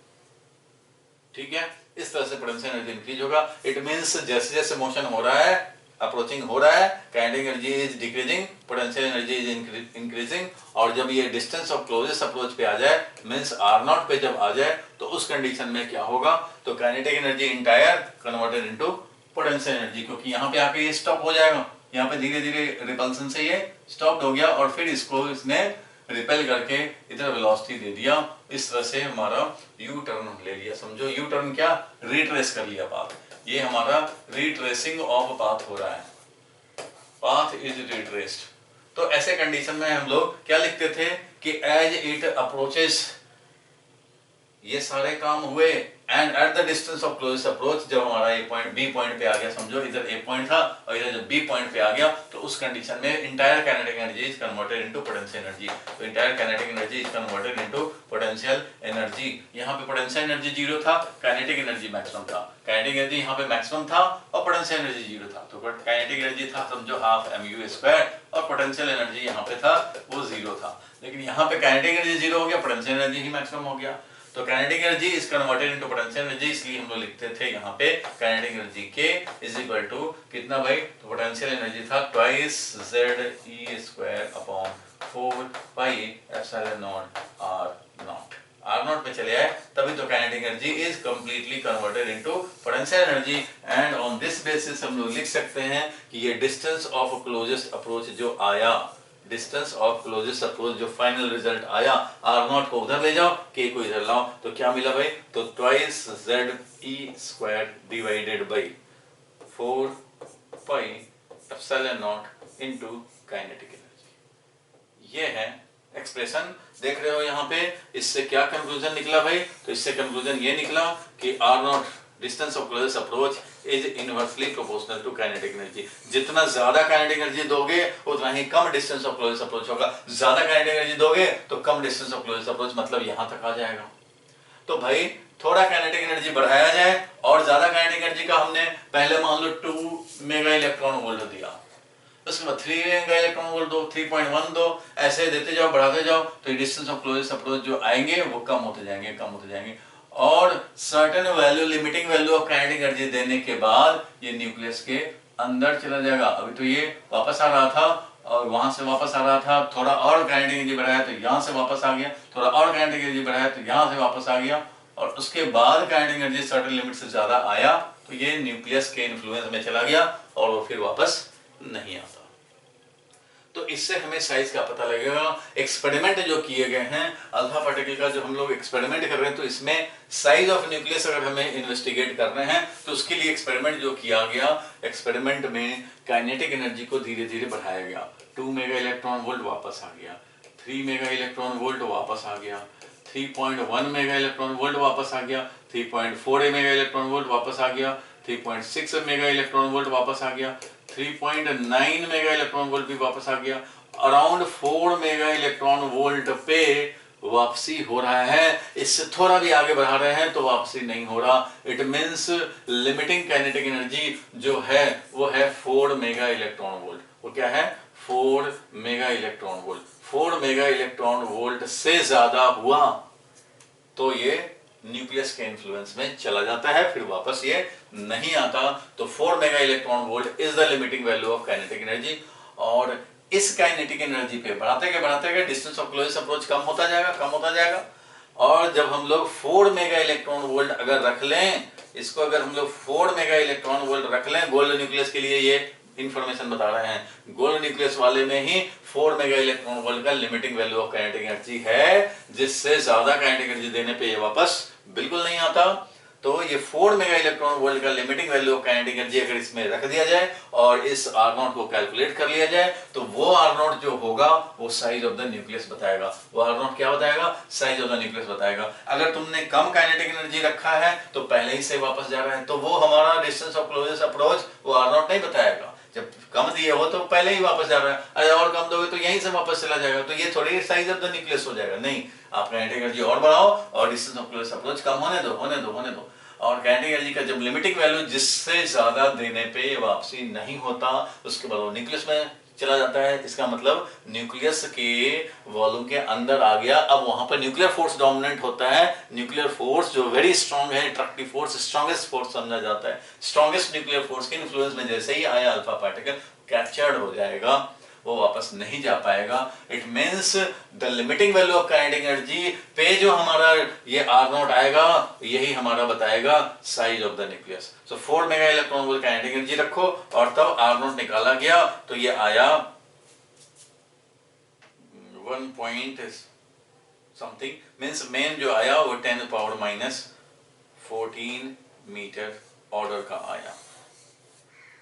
ठीक है, इस तरह से पोटेंशियल एनर्जी इंक्रीज होगा। इट मींस जैसे जैसे मोशन हो रहा है, अप्रोचिंग हो रहा है, kinetic energy is decreasing, potential energy is increasing. और जब ये डिस्टेंस ऑफ क्लोजेस्ट अप्रोच पे आ जाए, मींस R0 पे जब आ जाए, तो उस कंडीशन में क्या होगा? तो kinetic energy entire converted into potential energy, क्योंकि यहाँ पे आके ये स्टॉप हो जाएगा, यहाँ पे धीरे धीरे रिपल्सन से ये स्टॉप हो गया और फिर इसको इसने रिपेल करके इधर वेलोसिटी दे दिया। इस तरह से हमारा यू टर्न ले लिया। समझो यू टर्न क्या? रिट्रेस कर लिया पाथ। ये हमारा रिट्रेसिंग ऑफ पाथ हो रहा है, पाथ इज रिट्रेस्ड। तो ऐसे कंडीशन में हम लोग क्या लिखते थे कि एज इट अप्रोचेस, ये सारे काम हुए and at the distance of closest approach, जब हमारा ये पॉइंट बी पॉइंट पे आ गया, समझो इधर ए पॉइंट था और इधर जब बी पॉइंट पे आ गया, तो उस कंडीशन में entire kinetic energy is converted into potential energy. तो entire kinetic energy is converted into potential energy. यहाँ पे पोटेंशियल एनर्जी जीरो था, काइनेटिक एनर्जी मैक्सिमम था। काइनेटिक एनर्जी यहाँ पे मैक्सिमम था और पोटेंशियल एनर्जी जीरो था, तो काइनेटिक एनर्जी था समझो हाफ mu² और पोटेंशियल एनर्जी यहाँ पे था वो जीरो था। लेकिन यहाँ पे काइनेटिक एनर्जी जीरो हो गया, पोटेंशियल एनर्जी ही मैक्सिमम हो गया। तो kinetic energy is converted into potential energy, इसलिए हम लोग लिखते थे यहाँ पे kinetic energy K is equal to कितना भाई? तो पोटेंशियल एनर्जी था twice ZE² upon 4 pi epsilon naught R0। R0 पे चले आए तभी तो kinetic energy is completely converted into potential energy. And on this basis हम लोग लिख सकते हैं कि ये डिस्टेंस ऑफ क्लोजेस्ट अप्रोच जो आया, डिस्टेंस ऑफ क्लोजेस्ट अप्रोच जो फाइनल रिजल्ट आया, R0 को उधर ले जाओ, K को इधर लाओ, तो क्या मिला भाई? तो twice ZE² divided by 4 pi epsilon not into kinetic energy. ये है एक्सप्रेशन, देख रहे हो यहाँ पे। इससे क्या कंक्लूजन निकला भाई? तो इससे कंक्लूजन ये निकला कि R0 distance of closest approach is inversely proportional to kinetic energy. जितना ज्यादा काइनेटिक एनर्जी दोगे उतना ही कम डिस्टेंस ऑफ क्लोजेस्ट अप्रोच होगा, ज्यादा काइनेटिक एनर्जी दोगे तो कम डिस्टेंस ऑफ क्लोजेस्ट अप्रोच, मतलब यहां तक आ जाएगा। तो भाई थोड़ा काइनेटिक एनर्जी बढ़ाया जाए और ज्यादा काइनेटिक एनर्जी का हमने पहले मान लो 2 मेगा इलेक्ट्रॉन वोल्ट दिया, उसके बाद 3 मेगा इलेक्ट्रॉन वोल्ट दो, 3.1 दो, ऐसे देते जाओ बढ़ाते जाओ, तो डिस्टेंस ऑफ क्लोजेस्ट अप्रोच जो आएंगे वो कम होते जाएंगे, कम होते जाएंगे। और certain value, limiting value of kinetic energy देने के बाद ये न्यूक्लियस के अंदर चला जाएगा। अभी तो ये वापस आ रहा था और वहां से वापस आ रहा था, थोड़ा और काइनेटिक एनर्जी बढ़ाया तो यहाँ से वापस आ गया, थोड़ा और काइनेटिक एनर्जी बढ़ाया तो यहाँ से वापस आ गया, और उसके बाद काइनेटिक एनर्जी सर्टेन लिमिट से ज्यादा आया तो ये न्यूक्लियस के इन्फ्लुएंस में चला गया और वो फिर वापस नहीं आता। तो इससे हमें साइज का पता लगेगा। एक्सपेरिमेंट जो किए गए हैं अल्फा पार्टिकल का, जो हम लोग एक्सपेरिमेंट कर रहे हैं, तो इसमें साइज ऑफ न्यूक्लियस अगर हमें इन्वेस्टिगेट करना है तो उसके लिए एक्सपेरिमेंट जो किया गया, एक्सपेरिमेंट में काइनेटिक एनर्जी को धीरे धीरे बढ़ाया गया। 2 मेगा इलेक्ट्रॉन वोल्ट वापस आ गया, 3 मेगा इलेक्ट्रॉन वोल्ट वापस आ गया, 3.1 मेगा इलेक्ट्रॉन वोल्ट वापस आ गया, 3.4 मेगा इलेक्ट्रॉन वोल्ट वापस आ गया, 3.6 मेगा इलेक्ट्रॉन वोल्ट वापस आ गया, 3.9 मेगा इलेक्ट्रॉन वोल्ट भी वापस आ गया, अराउंड 4 मेगा इलेक्ट्रॉन वोल्ट पे वापसी हो रहा है। इससे थोड़ा भी आगे बढ़ा रहे हैं तो वापसी नहीं हो रहा। It means limiting kinetic energy जो है वो है 4 मेगा इलेक्ट्रॉन वोल्ट। वो क्या है? 4 mega electron volt. 4 mega electron volt से ज्यादा हुआ तो ये न्यूक्लियस के इन्फ्लुएंस में चला जाता है, फिर वापस ये नहीं आता। तो 4 mega electron volt is the limiting value of kinetic energy. और इस काइनेटिक एनर्जी पे बढ़ाते गए डिस्टेंस ऑफ क्लोजेस्ट अप्रोच कम होता जाएगा, कम होता जाएगा। और जब हम लोग 4 मेगा इलेक्ट्रॉन वोल्ट अगर रख लें इसको अगर हम लोग 4 मेगा इलेक्ट्रॉन वोल्ट रख लें, गोल्ड न्यूक्लियस के लिए ये इंफॉर्मेशन बता रहे हैं, गोल्ड न्यूक्लियस वाले में ही 4 मेगा इलेक्ट्रॉन वोल्ट का limiting value of kinetic energy है, जिससे ज्यादा काइनेटिक एनर्जी देने पे ये वापस बिल्कुल नहीं आता। तो ये 4 मेगा इलेक्ट्रॉन वोल्ट का limiting value of kinetic energy अगर इसमें रख दिया जाए और इस R0 को कैलकुलेट कर लिया जाए, तो वो R0 जो होगा वो साइज ऑफ द न्यूक्लियस बताएगा। वो R0 क्या बताएगा? साइज ऑफ द न्यूक्लियस बताएगा। अगर तुमने कम काइनेटिक एनर्जी रखा है तो पहले ही से वापस जा रहा है, तो वो हमारा डिस्टेंस ऑफ क्लोजेस्ट अप्रोच वो R0 नहीं बताएगा। जब कम दिए हो तो पहले ही वापस जा रहा है, अरे और कम दोगे तो यहीं से वापस चला जाएगा, तो ये थोड़ी साइज ऑफ द न्यूक्लियस हो जाएगा। नहीं, आप काइनेटिक एनर्जी और बढ़ाओ और डिस्टेंस ऑफ क्लोजेस्ट अप्रोच कम होने दो। और काइनेटिक एनर्जी का जब लिमिटिंग वैल्यू जिससे ज्यादा देने पे वापसी नहीं होता, उसके बाद वो न्यूक्लियस में चला जाता है। इसका मतलब न्यूक्लियस के वॉल्यूम के अंदर आ गया। अब वहां पर न्यूक्लियर फोर्स डोमिनेंट होता है। न्यूक्लियर फोर्स जो वेरी स्ट्रांग है, अट्रैक्टिव फोर्स, स्ट्रॉन्गेस्ट फोर्स समझा जाता है। स्ट्रॉन्गेस्ट न्यूक्लियर फोर्स के इन्फ्लुएंस में जैसे ही आया अल्फा पार्टिकल कैप्चर्ड हो जाएगा, वो वापस नहीं जा पाएगा। It means the limiting value of kinetic energy पे जो हमारा ये R0 आएगा, यही हमारा बताएगा size of the nucleus. So 4 mega electron volt kinetic energy रखो और तब R0 निकाला गया तो ये आया 1 पॉइंट समथिंग, मींस मेन जो आया वो 10⁻⁻14 मीटर ऑर्डर का आया।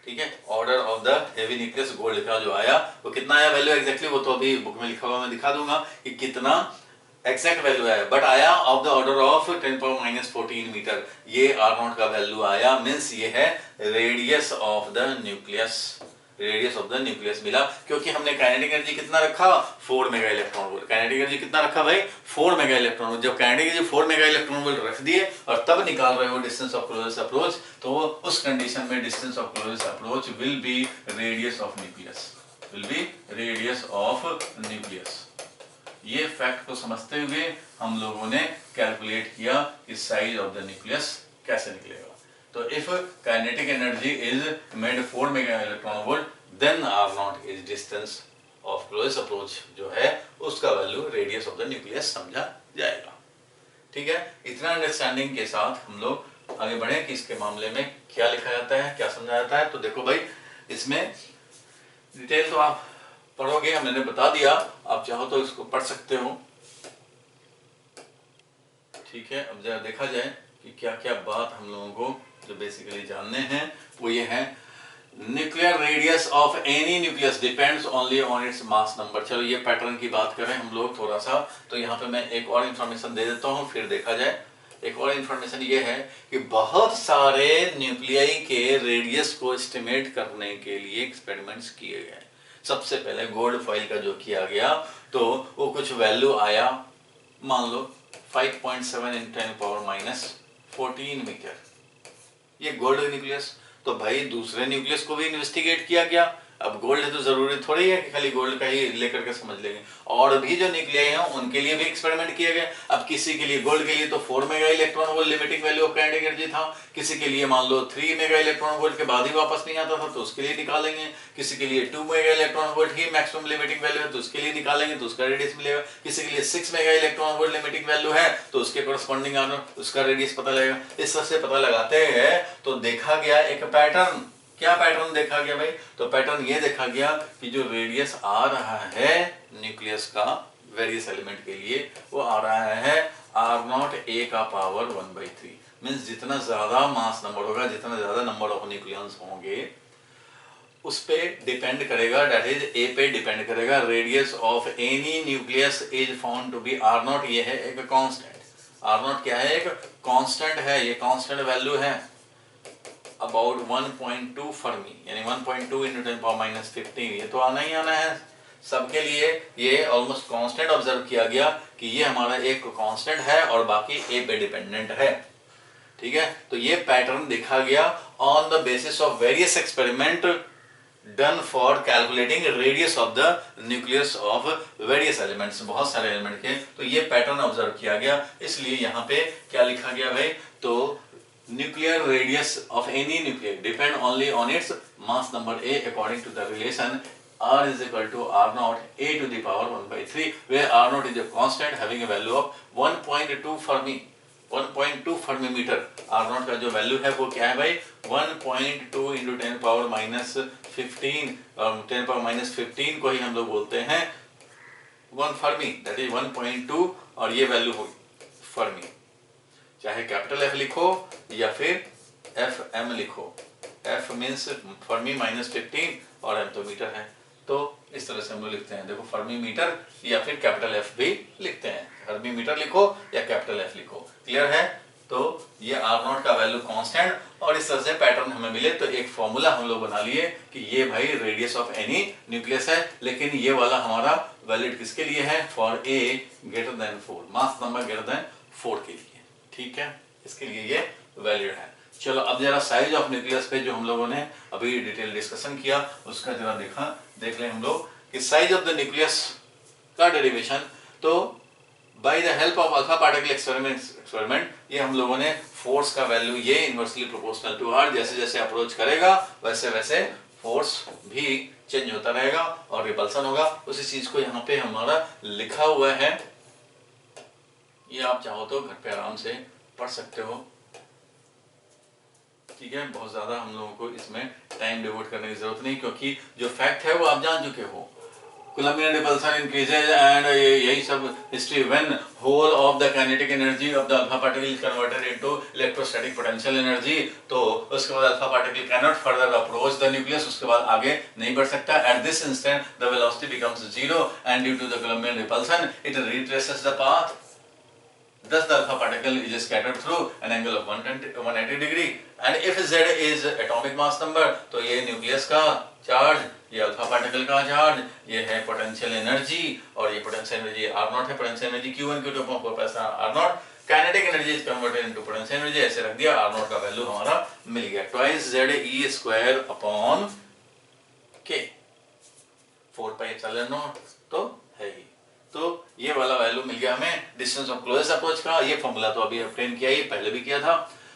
ठीक है, order of the heavy nucleus gold का जो आया वो कितना आया वैल्यू एग्जैक्टली, वो तो अभी बुक में लिखा हुआ मैं दिखा दूंगा कि कितना एग्जैक्ट वैल्यू आया, बट आया of the order of 10⁻⁻14 metre. ये R0 का वैल्यू आया, मींस ये है radius of the nucleus. Radius of the nucleus मिला, क्योंकि हमने काइनेटिक एनर्जी कितना रखा? 4 mega electron volt. Kinetic energy कितना रखा भाई? 4 मेगा इलेक्ट्रॉन वोल्ट। जब kinetic energy 4 mega electron volt रख दिए और तब निकाल रहे हो डिस्टेंस ऑफ क्लोजेस्ट अप्रोच, तो उस कंडीशन में distance of closest approach will be radius of nucleus, will be radius of nucleus. ये फैक्ट को समझते हुए हम लोगों ने कैलकुलेट किया कि साइज ऑफ द न्यूक्लियस कैसे निकलेगा। तो if kinetic energy is made 4 mega electron volt, then R0 is distance of closest approach जो है उसका value radius of the nucleus समझा जाएगा। ठीक है, इतना अंडरस्टैंडिंग के साथ हम लोग आगे बढ़े कि इसके मामले में क्या लिखा जाता है, क्या समझा जाता है। तो देखो भाई, इसमें डिटेल तो आप पढ़ोगे, मैंने बता दिया, आप चाहो तो इसको पढ़ सकते हो। ठीक है, अब जरा देखा जाए कि क्या क्या बात हम लोगों को जो बेसिकली जानने हैं वो ये है, nuclear radius of any nucleus depends only on its mass number. चलो ये पैटर्न की बात करें हम लोग थोड़ा सा, तो यहाँ पे मैं एक और इंफॉर्मेशन दे देता हूँ, फिर देखा जाए। एक और इंफॉर्मेशन ये है कि बहुत सारे न्यूक्लियाई के रेडियस को एस्टिमेट करने के लिए एक्सपेरिमेंट्स किए गए। सबसे पहले गोल्ड फॉइल का जो किया गया, तो वो कुछ वैल्यू आया, मान लो 5.7 × 10⁻⁻14 मीटर, ये गोल्ड न्यूक्लियस। तो भाई दूसरे न्यूक्लियस को भी इन्वेस्टिगेट किया गया। अब गोल्ड है तो जरूरी थोड़ी है कि खाली गोल्ड का ही लेकर के समझ लेंगे, और भी जो निकले हैं उनके लिए भी एक्सपेरिमेंट किया गया। अब किसी के लिए गोल्ड के लिए तो 4 mega electron volt limiting value of kinetic energy था, किसी के लिए मान लो 3 मेगा इलेक्ट्रॉन वोल्ट के बाद ही वापस नहीं आता था तो उसके लिए निकालेंगे, किसी के लिए 2 मेगा इलेक्ट्रॉन वोल्ट ही मैक्सिमम लिमिटिंग वैल्यू है तो उसके लिए निकालेंगे तो उसका रेडियस मिलेगा, किसी के लिए 6 mega electron volt limiting value है तो उसके कोरस्पॉन्डिंग उसका रेडियस पता लगेगा। इस तरह से पता लगाते हैं तो देखा गया एक पैटर्न। क्या पैटर्न देखा गया भाई? तो पैटर्न ये देखा गया कि जो रेडियस आ रहा है न्यूक्लियस का वेरियस एलिमेंट के लिए, वो आ रहा है R0 a का पावर 1/3। मींस जितना ज्यादा मास नंबर होगा, जितना ज्यादा नंबर ऑफ न्यूक्लियंस होंगे, उस पे डिपेंड करेगा, दैट इज ए पे डिपेंड करेगा। Radius of any nucleus is found to be R0। ये है एक कांस्टेंट। R0 क्या है? एक कांस्टेंट है, ये कांस्टेंट वैल्यू है अबाउट 1.2 फर्मी, यानी 1.2 × 10⁻⁻15। ये तो आना ही आना है सबके लिए। ये ऑलमोस्ट कांस्टेंट ऑब्जर्व किया गया कि ये हमारा एक कांस्टेंट है और बाकी ए पे डिपेंडेंट है। ठीक है, तो ये पैटर्न देखा गया on the basis of various experiment done for calculating radius of the nucleus of various elements, बहुत सारे एलिमेंट के। तो ये पैटर्न ऑब्जर्व किया गया, इसलिए यहाँ पे क्या लिखा गया भाई? तो nuclear radius of any nucleus depend only on its mass number A according to the relation R is equal to R0 a to the power 1/3, where R0 is a constant having a value of 1.2 Fermi, 1.2 Fermi metre. R naught का जो value है वो क्या है भाई, 1.2 into 10 power minus 15, 10 power minus 15 को ही हम लोग बोलते हैं 1 फर्मी, दैट इज 1.2, और ये वैल्यू होगी फर्मी। चाहे कैपिटल एफ लिखो या फिर एफ एम लिखो, एफ मीन्स फर्मी माइनस 15 और एम तो मीटर है, तो इस तरह से हम लोग लिखते हैं। देखो फर्मी मीटर या फिर कैपिटल एफ भी लिखते हैं, फर्मी मीटर लिखो या कैपिटल एफ लिखो, क्लियर है। तो ये आर नॉट का वैल्यू कांस्टेंट, और इस तरह से पैटर्न हमें मिले तो एक फॉर्मूला हम लोग बना लिए कि ये भाई रेडियस ऑफ एनी न्यूक्लियस है, लेकिन ये वाला हमारा वैलिड किसके लिए है, for a greater than 4, mass number greater than 4 के लिए, ठीक है, इसके लिए ये वैलिड है। चलो अब जरा साइज ऑफ न्यूक्लियस पे जो हम लोगों ने अभी डिटेल डिस्कशन किया उसका जरा देख लें हम लोग कि साइज ऑफ द न्यूक्लियस का डेरिवेशन। तो by the help of alpha particle experiment ये हम लोगों ने फोर्स का वैल्यू ये इनवर्सली प्रोपोर्शनल टू आर, जैसे जैसे अप्रोच करेगा वैसे वैसे फोर्स भी चेंज होता रहेगा और रिपल्सन होगा। उसी चीज को यहाँ पे हमारा लिखा हुआ है, ये आप चाहो तो घर पे आराम से पढ़ सकते हो, ठीक है। बहुत ज्यादा हम लोगों को इसमें टाइम डिवोट करने की जरूरत नहीं, क्योंकि जो फैक्ट है वो आप जान चुके हो। कूलम्बियन रिपल्सन इंक्रीजेज एंड यही सब history when whole of the kinetic energy of the alpha particle is converted into electrostatic potential energy. तो उसके बाद alpha particle can not further approach the nucleus, उसके बाद आगे नहीं बढ़ सकता। At this instant the velocity becomes 0 and due to the Coulombian repulsion it retraces the path. Thus the alpha particle is scattered through an angle of 180 degree, and if Z is atomic mass number, तो ये nucleus का charge, ये alpha particle का charge, ये है potential energy, और ये potential energy R naught है, potential energy Q1 Q2 upon 4 pi R naught. Kinetic energy is converted into potential energy, ऐसे रख दिया, आर नॉट का वैल्यू हमारा मिल गया, twice Z E square upon K, 4 pi epsilon not तो है ही। तो ये वाला वैल्यू मिल गया हमें डिस्टेंस ऑफ क्लोजेस्ट अप्रोच का। ये फॉर्मूला तो अभी ऑब्टेन किया, ये पहले भी किया था।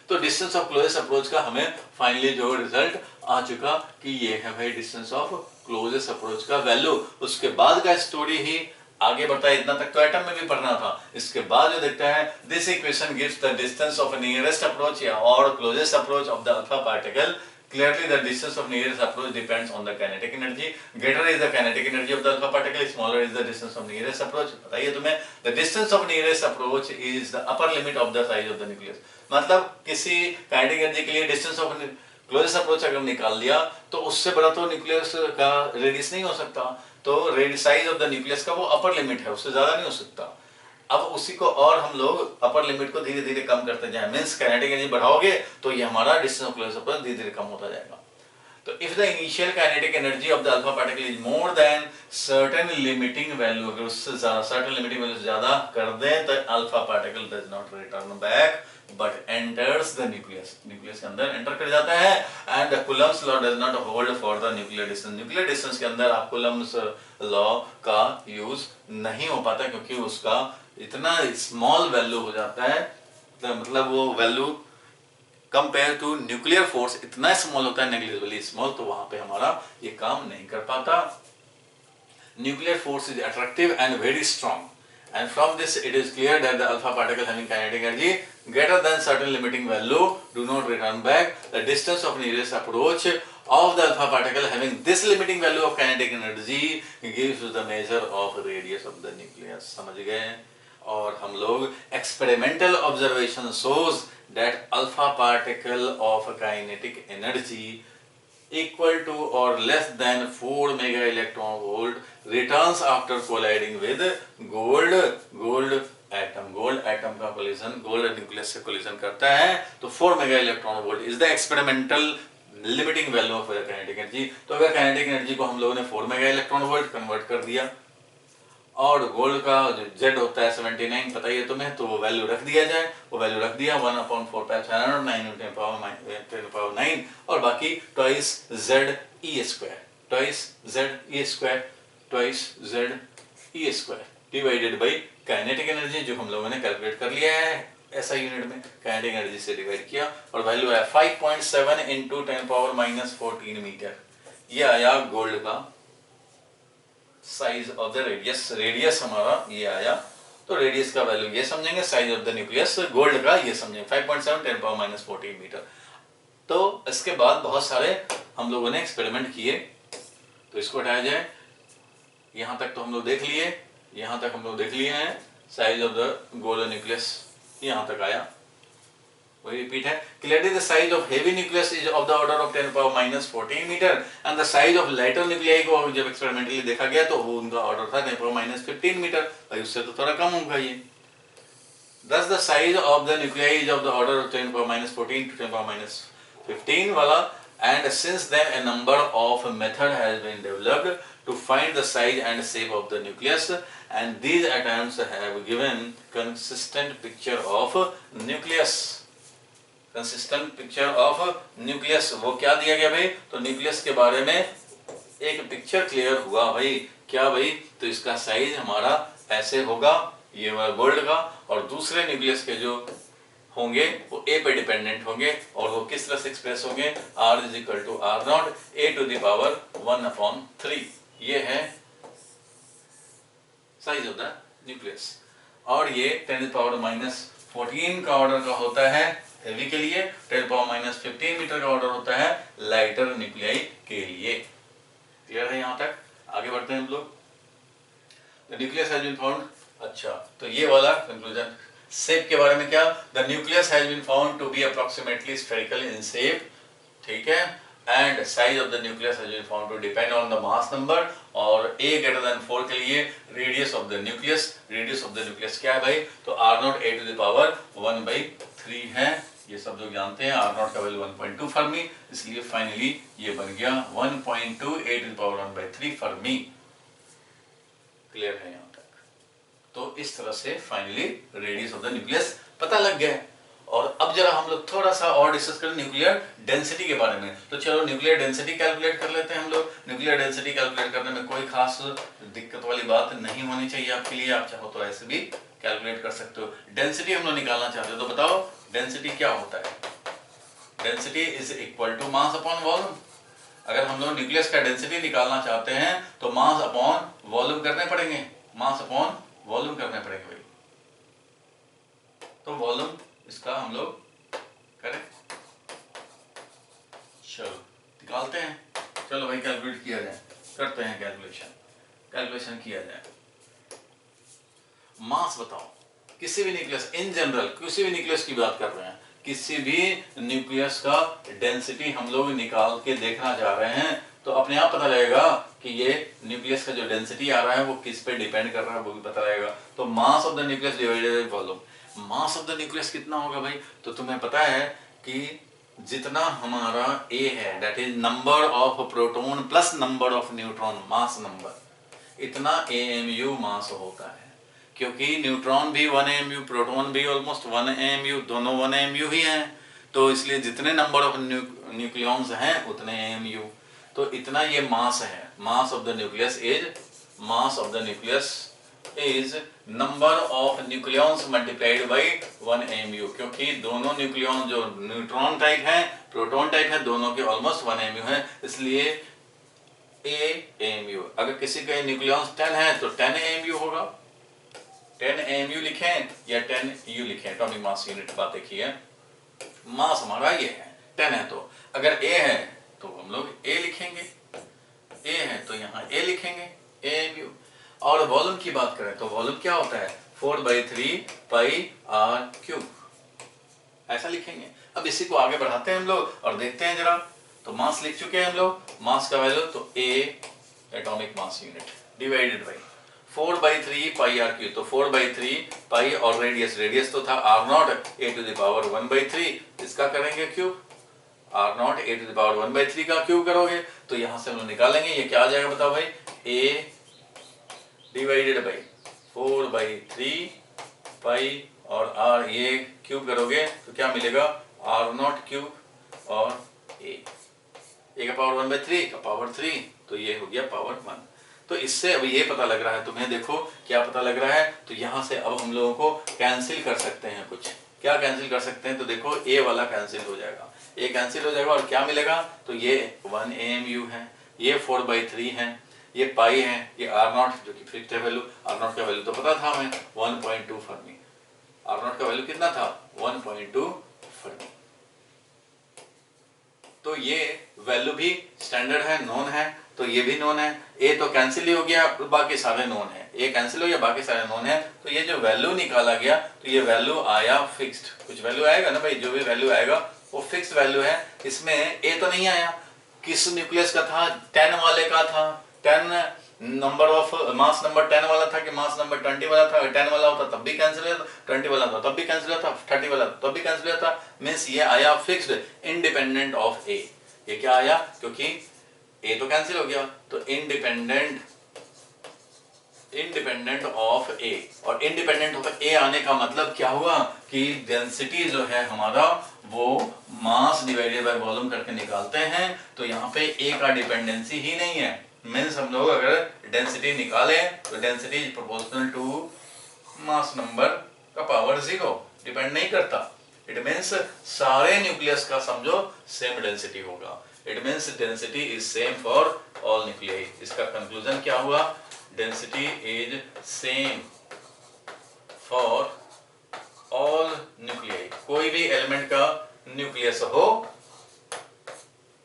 तो डिस्टेंस ऑफ क्लोजेस्ट अप्रोच का हमें फाइनली जो रिजल्ट आ चुका कि ये है भाई डिस्टेंस ऑफ क्लोजेस्ट अप्रोच का वैल्यू। उसके बाद का स्टोरी ही आगे बढ़ता है, इतना तक तो एटम में भी पढ़ना था। इसके बाद जो देखता है this equation gives the distance of nearest approach या और closest approach of the alpha particle. Clearly, the distance of nearest approach depends on the kinetic energy. Greater is the kinetic energy of the alpha particle, smaller is the distance of nearest approach. बताइए तुम्हें, the distance of nearest approach is the upper limit of the size of the nucleus. मतलब किसी kinetic energy के लिए distance of closest approach अगर निकाल लिया तो उससे बड़ा तो न्यूक्लियस का रेडियस नहीं हो सकता। तो साइज ऑफ द न्यूक्लियस का वो अपर लिमिट है, उससे ज्यादा नहीं हो सकता। अब उसी को और हम लोग अपर लिमिट को धीरे धीरे कम करते जाए, मींस काइनेटिक एनर्जी बढ़ाओगे तो ये हमारा डिस्टेंस ऑफ क्लोजेस्ट अप्रोच धीरे धीरे कम होता जाएगा। तो if the initial kinetic energy of the alpha particle is more than certain limiting value, अगर उससे ज्यादा सर्टेन लिमिटिंग वैल्यू ज्यादा कर दें तो alpha particle does not return back but enters the nucleus, nucleus के अंदर एंटर कर जाता है। And the Coulomb's law does not hold for the nuclear distance, nuclear distance के अंदर आप कूलम्स लॉ का यूज नहीं हो पाता, क्योंकि उसका इतना स्मॉल वैल्यू हो जाता है, मतलब वो value compare to nuclear force इतना स्मॉल होता है, नेग्लिजिबली स्मॉल, तो वहां पे हमारा ये काम नहीं कर पाता। Nuclear force is attractive and very strong, and from this it is clear that the alpha particle having kinetic energy greater than certain limiting value do not return back. The distance of nearest approach of the alpha particle having this limiting value of kinetic energy gives the measure of radius of the nucleus. समझ गए? और हम लोग experimental observation shows that alpha particle of kinetic energy equal to or less than 4 mega electron volt returns after colliding with gold atom का collision, gold nucleus से collision करता है तो 4 mega electron volt is the experimental limiting value of kinetic energy। तो अगर kinetic energy को हम लोगों ने 4 mega electron volt convert कर दिया और गोल्ड का जो Z होता है 79 पता ही है तुम्हें, तो वो वैल्यू रख दिया जाए, वो वैल्यू रख दिया 1/4 पाई 9 और बाकी twice Z E square, twice Z E square, twice Z E square divided by kinetic energy जो हम लोगों ने कैलकुलेट कर लिया है ऐसा यूनिट में, काइनेटिक एनर्जी से डिवाइड किया और वैल्यू है 5.7 इंटू 10⁻⁻14 मीटर। ये आया गोल्ड का size of the radius, radius हमारा ये आया तो रेडियस का वैल्यू ये समझेंगे, size of the nucleus gold का ये समझेंगे 5.7 10⁻⁻14 मीटर। तो इसके बाद बहुत सारे हम लोगों ने एक्सपेरिमेंट किए, तो इसको हटाया जाए। यहाँ तक तो हम लोग देख लिए, यहाँ तक हम लोग देख लिए हैं, size of the gold nucleus यहाँ तक आया। वही रिपीट है, clearly the size of heavy nucleus is of the order of 10⁻⁻14 metre and the size of lighter nuclei को जब एक्सपेरिमेंटली देखा गया तो वो उनका ऑर्डर था 10⁻⁻15 मीटर, भाई उससे तो थोड़ा कम होगा ये। Thus the size of the nuclei is of the order of 10⁻⁻14 to 10⁻⁻15 वाला, and since then a number of method has been developed to find the size and shape of the nucleus, and these attempts have given consistent picture of nucleus. Consistent picture of nucleus, वो क्या दिया गया भाई, तो nucleus के बारे में एक पिक्चर क्लियर हुआ भाई। क्या भाई, तो इसका साइज हमारा ऐसे होगा, ये वाला गोल्ड का, और दूसरे न्यूक्लियस के जो होंगे वो ए पे डिपेंडेंट होंगे, और वो किस तरह से एक्सप्रेस होंगे, R = R0 a⁻1/3। ये है साइज ऑफ द न्यूक्लियस, और ये 10⁻⁻14 का ऑर्डर का होता है हेवी के लिए, 10⁻⁻15 मीटर का ऑर्डर होता है लाइटर न्यूक्लियाई के लिए। क्लियर है यहाँ तक? आगे बढ़ते हैं हम लोग। The nucleus has been found, अच्छा तो ये वाला कंक्लूजन। शेप के बारे में क्या, the nucleus has been found to be approximately spherical in shape, ठीक है, and size of the nucleus has been found to depend on the mass number, और a greater than 4 के लिए radius of the nucleus, radius of the nucleus क्या है भाई, तो R0 a⁻1/3 है, ये सब लोग जानते हैं। R0 का वैल्यू 1.2 फर्मी, इसलिए फाइनली ये बन गया 1.2 a⁻1/3 फर्मी। क्लियर है यहाँ तक? तो इस तरह से finally radius of the nucleus पता लग गया। और अब जरा हम लोग थोड़ा सा और डिस्कस करें न्यूक्लियर डेंसिटी के बारे में। तो चलो न्यूक्लियर डेंसिटी कैलकुलेट कर लेते हैं हम लोग। न्यूक्लियर डेंसिटी कैलकुलेट करने में कोई खास दिक्कत वाली बात नहीं होनी चाहिए आपके लिए, आप चाहो तो ऐसे भी कैलकुलेट कर सकते हो। डेंसिटी हम लोग निकालना चाहते हो तो बताओ डेंसिटी क्या होता है। Density is equal to mass upon volume. अगर हम लोग न्यूक्लियस का डेंसिटी निकालना चाहते हैं तो मास अपॉन वॉल्यूम करने पड़ेंगे, मास अपॉन वॉल्यूम करने पड़ेंगे भाई। तो वॉल्यूम इसका हम लोग करें, चलो निकालते हैं। चलो भाई कैलकुलेट किया जाए, करते हैं कैलकुलेशन किया जाए। मास बताओ किसी भी न्यूक्लियस, इन जनरल किसी भी न्यूक्लियस की बात कर रहे हैं, किसी भी न्यूक्लियस का डेंसिटी हम लोग निकाल के देखना चाह रहे हैं तो अपने आप पता लगेगा कि ये न्यूक्लियस का जो डेंसिटी आ रहा है वो किस पे डिपेंड कर रहा है, वो भी पता लगेगा। तो मास of the nucleus divided by volume. Mass of the nucleus कितना होगा भाई, तो तुम्हें पता है कि जितना हमारा A है, that is number of proton plus number of neutron, mass number, इतना AMU मास होता है। क्योंकि न्यूट्रॉन भी 1 AMU, प्रोटॉन भी ऑलमोस्ट 1 AMU, दोनों 1 AMU ही हैं, तो इसलिए जितने नंबर ऑफ न्यूक्लियॉन्स हैं उतने AMU, तो इतना ये मास है। मास of the nucleus is number of nucleons multiplied by 1 AMU, क्योंकि दोनों न्यूक्लियॉन जो न्यूट्रॉन टाइप है, प्रोटॉन टाइप है, दोनों के ऑलमोस्ट 1 AMU है, इसलिए AMU। अगर किसी का न्यूक्लियॉन्स 10 है तो 10 AMU होगा। 10 AMU लिखें या 10 U लिखें, एटॉमिक मास यूनिट बात देखी है। मास हमारा ये है 10 है, तो अगर A है तो हम लोग A लिखेंगे, A है तो यहाँ A लिखेंगे AMU। और वॉल्यूम की बात करें तो वॉल्यूम क्या होता है 4/3 πr³, ऐसा लिखेंगे। अब इसी को आगे बढ़ाते हैं हम लोग और देखते हैं जरा। तो मास लिख चुके हैं हम लोग, मास का वैल्यू तो A atomic mass unit divided by 4/3 πr³, तो 4/3 पाई और रेडियस तो था R0 a⁻1/3, इसका करेंगे क्यूब, R0 a⁻1/3 का क्यूब करोगे तो यहां से हम लोग निकालेंगे, ये क्या आ जाएगा बताओ भाई, A डिवाइडेड बाई 4/3 पाई और R, ये क्यूब करोगे तो क्या मिलेगा R0 क्यूब और A का पावर 1/3 का पावर 3, तो ये हो गया पावर 1। तो इससे अब ये पता लग रहा है तुम्हें, देखो क्या पता लग रहा है, तो यहाँ से अब हम लोगों को कैंसिल कर सकते हैं कुछ। क्या कैंसिल कर सकते हैं, तो देखो A वाला कैंसिल हो जाएगा, A कैंसिल हो जाएगा और क्या मिलेगा, तो ये 1 AMU है, ये 4/3 है, ये पाई है, ये आर नॉट जो कि फिक्स्ड है वैल्यू। आर नॉट का वैल्यू तो पता था हमें 1.2 फर्मी। आर नॉट का वैल्यू कितना था 1.2 फर्मी। तो ये वैल्यू भी स्टैंडर्ड है, नोन है, तो ये भी नोन है। ए तो कैंसिल ही हो गया, बाकी सारे नोन है। ए कैंसिल हो गया, बाकी सारे नोन है। तो ये जो वैल्यू निकाला गया तो ये वैल्यू आया फिक्स्ड। कुछ वैल्यू आएगा ना भाई, जो भी वैल्यू आएगा वो फिक्स्ड वैल्यू है। इसमें ए तो नहीं आया। किस न्यूक्लियस का था? 10 वाले का था। 10 नंबर ऑफ मास नंबर 10 वाला था कि मास नंबर 20 वाला था? 10 वाला होता तब भी कैंसिल होता, 20 वाला था तब भी कैंसिल होता, 30 वाला तब भी कैंसिल होता। मींस ये आया फिक्स्ड इंडिपेंडेंट ऑफ ए। ये क्या आया? क्योंकि ए तो कैंसिल हो गया, तो इंडिपेंडेंट ऑफ ए। और इंडिपेंडेंट ऑफ ए आने का मतलब क्या हुआ कि डेंसिटी जो है हमारा वो मास डिवाइडेड बाय वॉल्यूम करके निकालते हैं। तो यहाँ पे ए का डिपेंडेंसी ही नहीं है। मीन्स हम लोग अगर डेंसिटी निकालें तो density is proportional to mass number का पावर 0, डिपेंड नहीं करता। इट मीन्स सारे न्यूक्लियस का समझो सेम डेंसिटी होगा। It means density is same for all nuclei. इसका कंक्लूजन क्या हुआ? Density is same for all nuclei. कोई भी एलिमेंट का न्यूक्लियस हो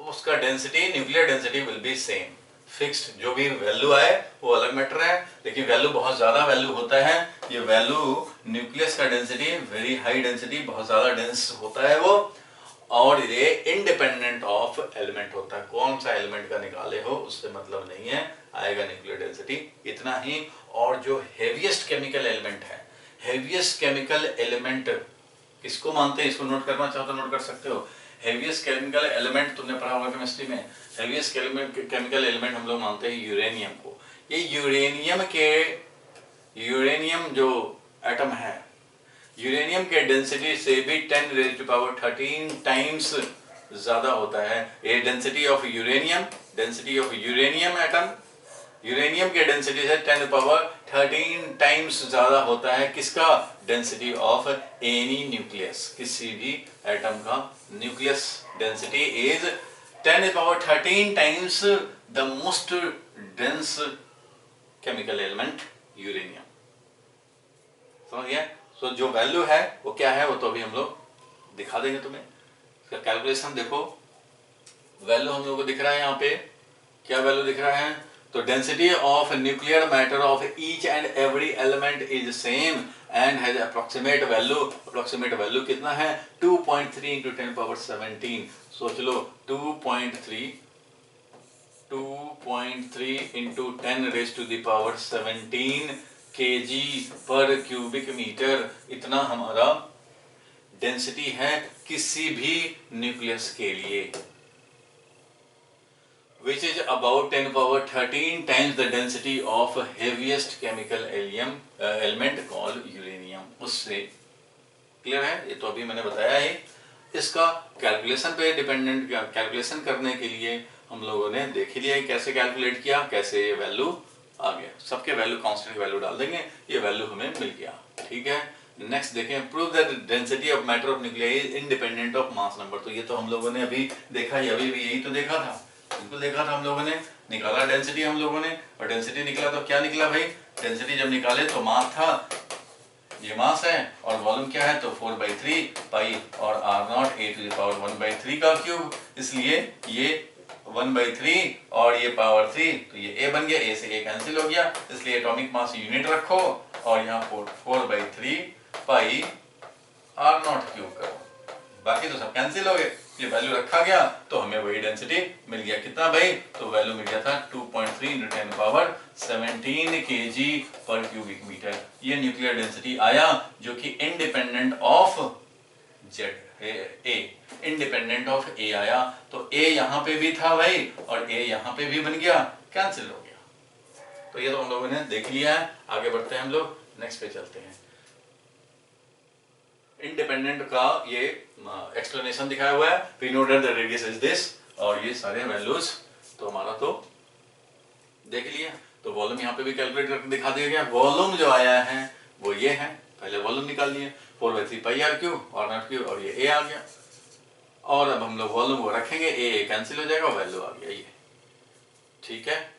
उसका density, nuclear density will be same. Fixed जो भी वैल्यू आए वो अलग मैटर है, लेकिन वैल्यू बहुत ज्यादा वैल्यू होता है। ये वैल्यू न्यूक्लियस का डेंसिटी वेरी हाई डेंसिटी, बहुत ज्यादा डेंस होता है वो। और ये इंडिपेंडेंट ऑफ एलिमेंट होता है। कौन सा एलिमेंट का निकाले हो उससे मतलब नहीं है, आएगा न्यूक्लियर डेंसिटी इतना ही। और जो हेवीएस्ट केमिकल एलिमेंट है, हेवीएस्ट केमिकल एलिमेंट किसको मानते हैं? इसको नोट करना चाहो तो नोट कर सकते हो। हेवीएस्ट केमिकल एलिमेंट तुमने पढ़ा होगा केमिस्ट्री में। हेवीएस्ट केमिकल एलिमेंट हम लोग मानते हैं यूरेनियम को। ये यूरेनियम जो एटम है, यूरेनियम के डेंसिटी से भी 10⁻13 टाइम्स ज्यादा होता है। ये density of uranium atom, uranium के डेंसिटी से 10⁻13 टाइम्स ज्यादा होता है। किसका? Density of any nucleus. किसी भी एटम का nucleus density is 10⁻13 times the most dense chemical element uranium. समझ गया? तो जो वैल्यू है वो क्या है वो तो अभी हम लोग दिखा देंगे तुम्हें। इसका कैलकुलेशन देखो, वैल्यू हम लोग को दिख रहा है यहाँ पे। क्या वैल्यू दिख रहा है? तो density of nuclear matter of each and every element is same and has approximate value कितना है? 2.3 into 10⁻17। सोच लो 2.3 into 10⁻17 kg पर क्यूबिक मीटर, इतना हमारा डेंसिटी है किसी भी न्यूक्लियस के लिए, which is about 10⁻13 times the density of heaviest chemical element called uranium। उससे क्लियर है? ये तो अभी मैंने बताया है। इसका कैलकुलेशन पे डिपेंडेंट, कैलकुलेशन करने के लिए हम लोगों ने देख ही लिया कैसे कैलकुलेट किया, कैसे ये वैल्यू आ गया। सबके वैल्यू कांस्टेंट वैल्यू डाल देंगे, ये वैल्यू हमें मिल गया। ठीक है, नेक्स्ट देखें, prove that density of matter of nuclei is independent of mass number. तो ये तो हम लोगों ने अभी देखा ही, अभी भी यही तो देखा था, बिल्कुल देखा था हम लोगों ने। निकाला डेंसिटी हम लोगों ने, और डेंसिटी निकला तो क्या निकला भाई? डेंसिटी जब निकाले तो मास था, ये मास है, और वॉल्यूम क्या है? तो 4/3 पाई और r0 a⁻1/3 का क्यूब। इसलिए ये 1/3 और ये पावर 3, तो ये a बन गया, a से a कैंसिल हो गया। इसलिए एटॉमिक मास यूनिट रखो और यहाँ 4/3 पाई r0 क्यूब करो, बाकी तो सब कैंसिल हो गए। ये वैल्यू रखा गया तो हमें वही डेंसिटी मिल गया। कितना भाई? तो वैल्यू मिल गया था 2.3 into 10⁻17 kg पर क्यूबिक मीटर। ये न्यूक्लियर डेंसिटी आया जो कि इंडिपेंडेंट ऑफ इंडिपेंडेंट ऑफ ए आया। तो ए यहाँ पे भी था भाई, और ए यहाँ पे भी बन गया, कैंसिल हो गया। तो ये तो हम लोगों ने देख लिया है। आगे बढ़ते हैं हम लोग, नेक्स्ट पे चलते हैं। इंडिपेंडेंट का ये एक्सप्लेनेशन दिखाया हुआ है। We know that the radius is this, और ये सारे वैल्यूज तो हमारा तो देख लिया। तो वॉल्यूम यहाँ पे भी कैलकुलेट करके दिखा दिया गया। वॉल्यूम जो आया है वो ये है, पहले वॉल्यूम निकाल लिए 4/3 पाई r क्यूब और नॉट क्यूब, और ये a आ गया। और अब हम लोग वॉल्यूम को रखेंगे, a कैंसिल हो जाएगा, वैल्यू आ गया ये। ठीक है,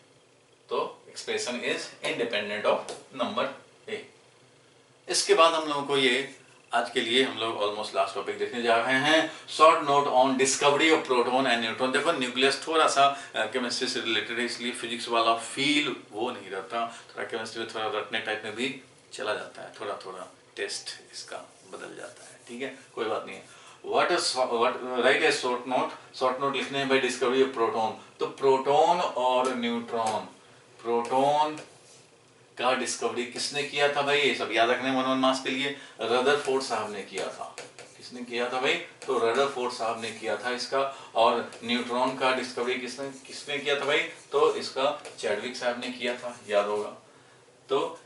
तो expression is independent of number A. इसके बाद हम लोगों को ये आज के लिए हम लोग ऑलमोस्ट लास्ट टॉपिक देखने जा रहे हैं, short note on discovery of proton and neutron. देखो न्यूक्लियस थोड़ा सा केमिस्ट्री से रिलेटेड है, इसलिए फिजिक्स वाला फील वो नहीं रहता, थोड़ा केमिस्ट्री में थोड़ा रटने टाइप में भी चला जाता है, थोड़ा थोड़ा टेस्ट इसका बदल जाता है, ठीक है, कोई बात नहीं है। राइट ए शॉर्ट नोट लिखने हैं बाय डिस्कवरी ऑफ प्रोटॉन। तो प्रोटॉन और न्यूट्रॉन, प्रोटॉन का डिस्कवरी किसने किया था भाई, ये सब याद रखने 1 मार्क्स के लिए। रदरफोर्ड साहब ने किया था। किसने किया था भाई, तो रदरफोर्ड साहब ने किया था इसका। और न्यूट्रॉन का डिस्कवरी किसने किया था भाई, तो इसका चैडविक साहब ने किया था, याद होगा। तो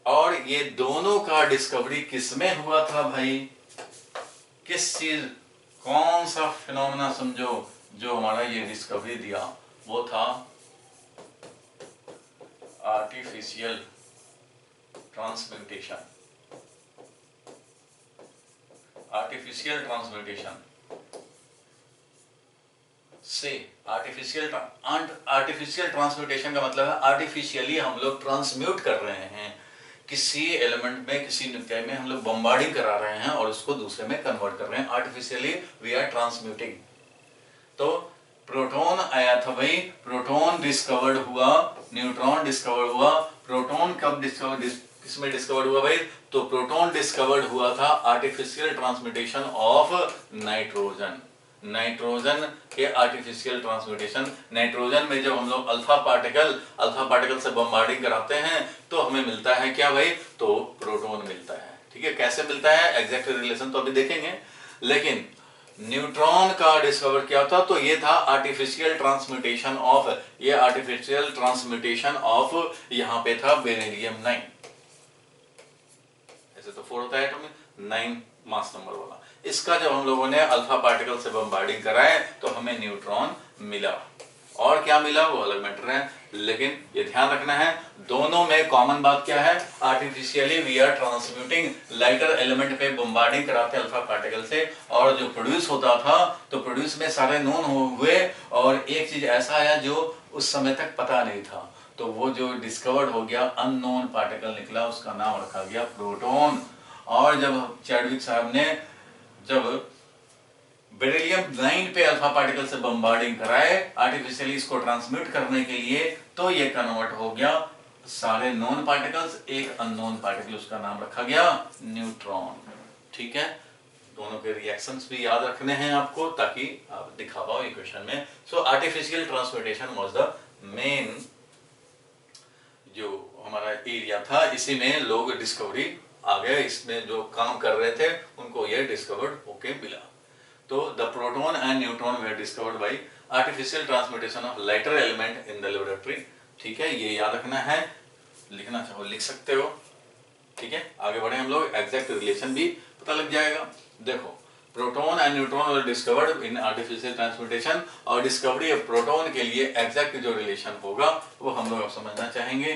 और ये दोनों का डिस्कवरी किसमें हुआ था भाई, किस चीज, कौन सा फिनोमेना समझो जो हमारा ये डिस्कवरी दिया, वो था आर्टिफिशियल ट्रांसम्यूटेशन। आर्टिफिशियल ट्रांसम्यूटेशन से आर्टिफिशियल ट्रांसम्यूटेशन का मतलब है आर्टिफिशियली हम लोग ट्रांसम्यूट कर रहे हैं, किसी एलिमेंट में, किसी न्यूक्लियस में हम लोग बम्बार्डिंग करा रहे हैं और उसको दूसरे में कन्वर्ट कर रहे हैं, आर्टिफिशियली वी आर ट्रांसम्यूटिंग। तो प्रोटॉन आया था भाई, प्रोटॉन डिस्कवर्ड हुआ, न्यूट्रॉन डिस्कवर्ड हुआ। प्रोटॉन कब डिस्कवर्ड, किसमें डिस्कवर्ड हुआ भाई, तो प्रोटॉन डिस्कवर्ड हुआ था artificial transmutation of nitrogen. Nitrogen के आर्टिफिशियल ट्रांसम्यूटेशन, नाइट्रोजन में जब हम लोग अल्फा पार्टिकल से बम्बार्डिंग कराते हैं तो हमें मिलता है क्या भाई, तो प्रोटॉन मिलता है, ठीक है। कैसे मिलता है, एग्जैक्ट रिलेशन तो अभी देखेंगे, लेकिन न्यूट्रॉन का डिस्कवर किया था तो ये था आर्टिफिशियल ट्रांसम्यूटेशन ऑफ, ये आर्टिफिशियल ट्रांसम्यूटेशन ऑफ यहाँ पे था बेरिलियम 9। ऐसे तो 4 होता है एटॉमिक, 9 मास नंबर वाला। इसका जब हम लोगों ने अल्फा पार्टिकल से बम्बार्डिंग कराए तो हमें न्यूट्रॉन मिला, और क्या मिला वो अलग मैटर है, लेकिन ये ध्यान रखना है दोनों में कॉमन बात क्या है, artificially we are transmuting, lighter element पे बम्बार्डिंग कराते हैं अल्फा पार्टिकल से, और जो प्रोड्यूस होता था तो प्रोड्यूस में सारे नोन हुए, और एक चीज ऐसा आया जो उस समय तक पता नहीं था, तो वो जो डिस्कवर्ड हो गया अननोन पार्टिकल निकला, उसका नाम रखा गया प्रोटॉन। और जब चैडविक साहब ने जब बेरिलियम 9 पे अल्फा पार्टिकल से बम्बार्डिंग कराए आर्टिफिशियली इसको ट्रांसमिट करने के लिए, तो ये कन्वर्ट हो गया सारे नोन पार्टिकल्स, एक अननोन पार्टिकल, उसका नाम रखा गया न्यूट्रॉन, ठीक है। दोनों के रिएक्शंस भी याद रखने हैं आपको ताकि आप दिखा पाओ इक्वेशन में। So artificial transmutation was the main जो हमारा एरिया था, इसी में लोग डिस्कवरी आ गए, इसमें जो काम कर रहे थे उनको ये डिस्कवर्ड होके मिला। तो the proton and neutron were discovered by artificial transmutation of lighter element in the laboratory, ठीक है, ये याद रखना है, लिखना चाहो लिख सकते हो, ठीक है। आगे बढ़े हम लोग, एग्जैक्ट रिलेशन भी पता लग जाएगा। देखो proton and neutron were discovered in artificial transmutation, और डिस्कवरी ऑफ प्रोटॉन के लिए एग्जैक्ट जो रिलेशन होगा वो हम लोग अब समझना चाहेंगे।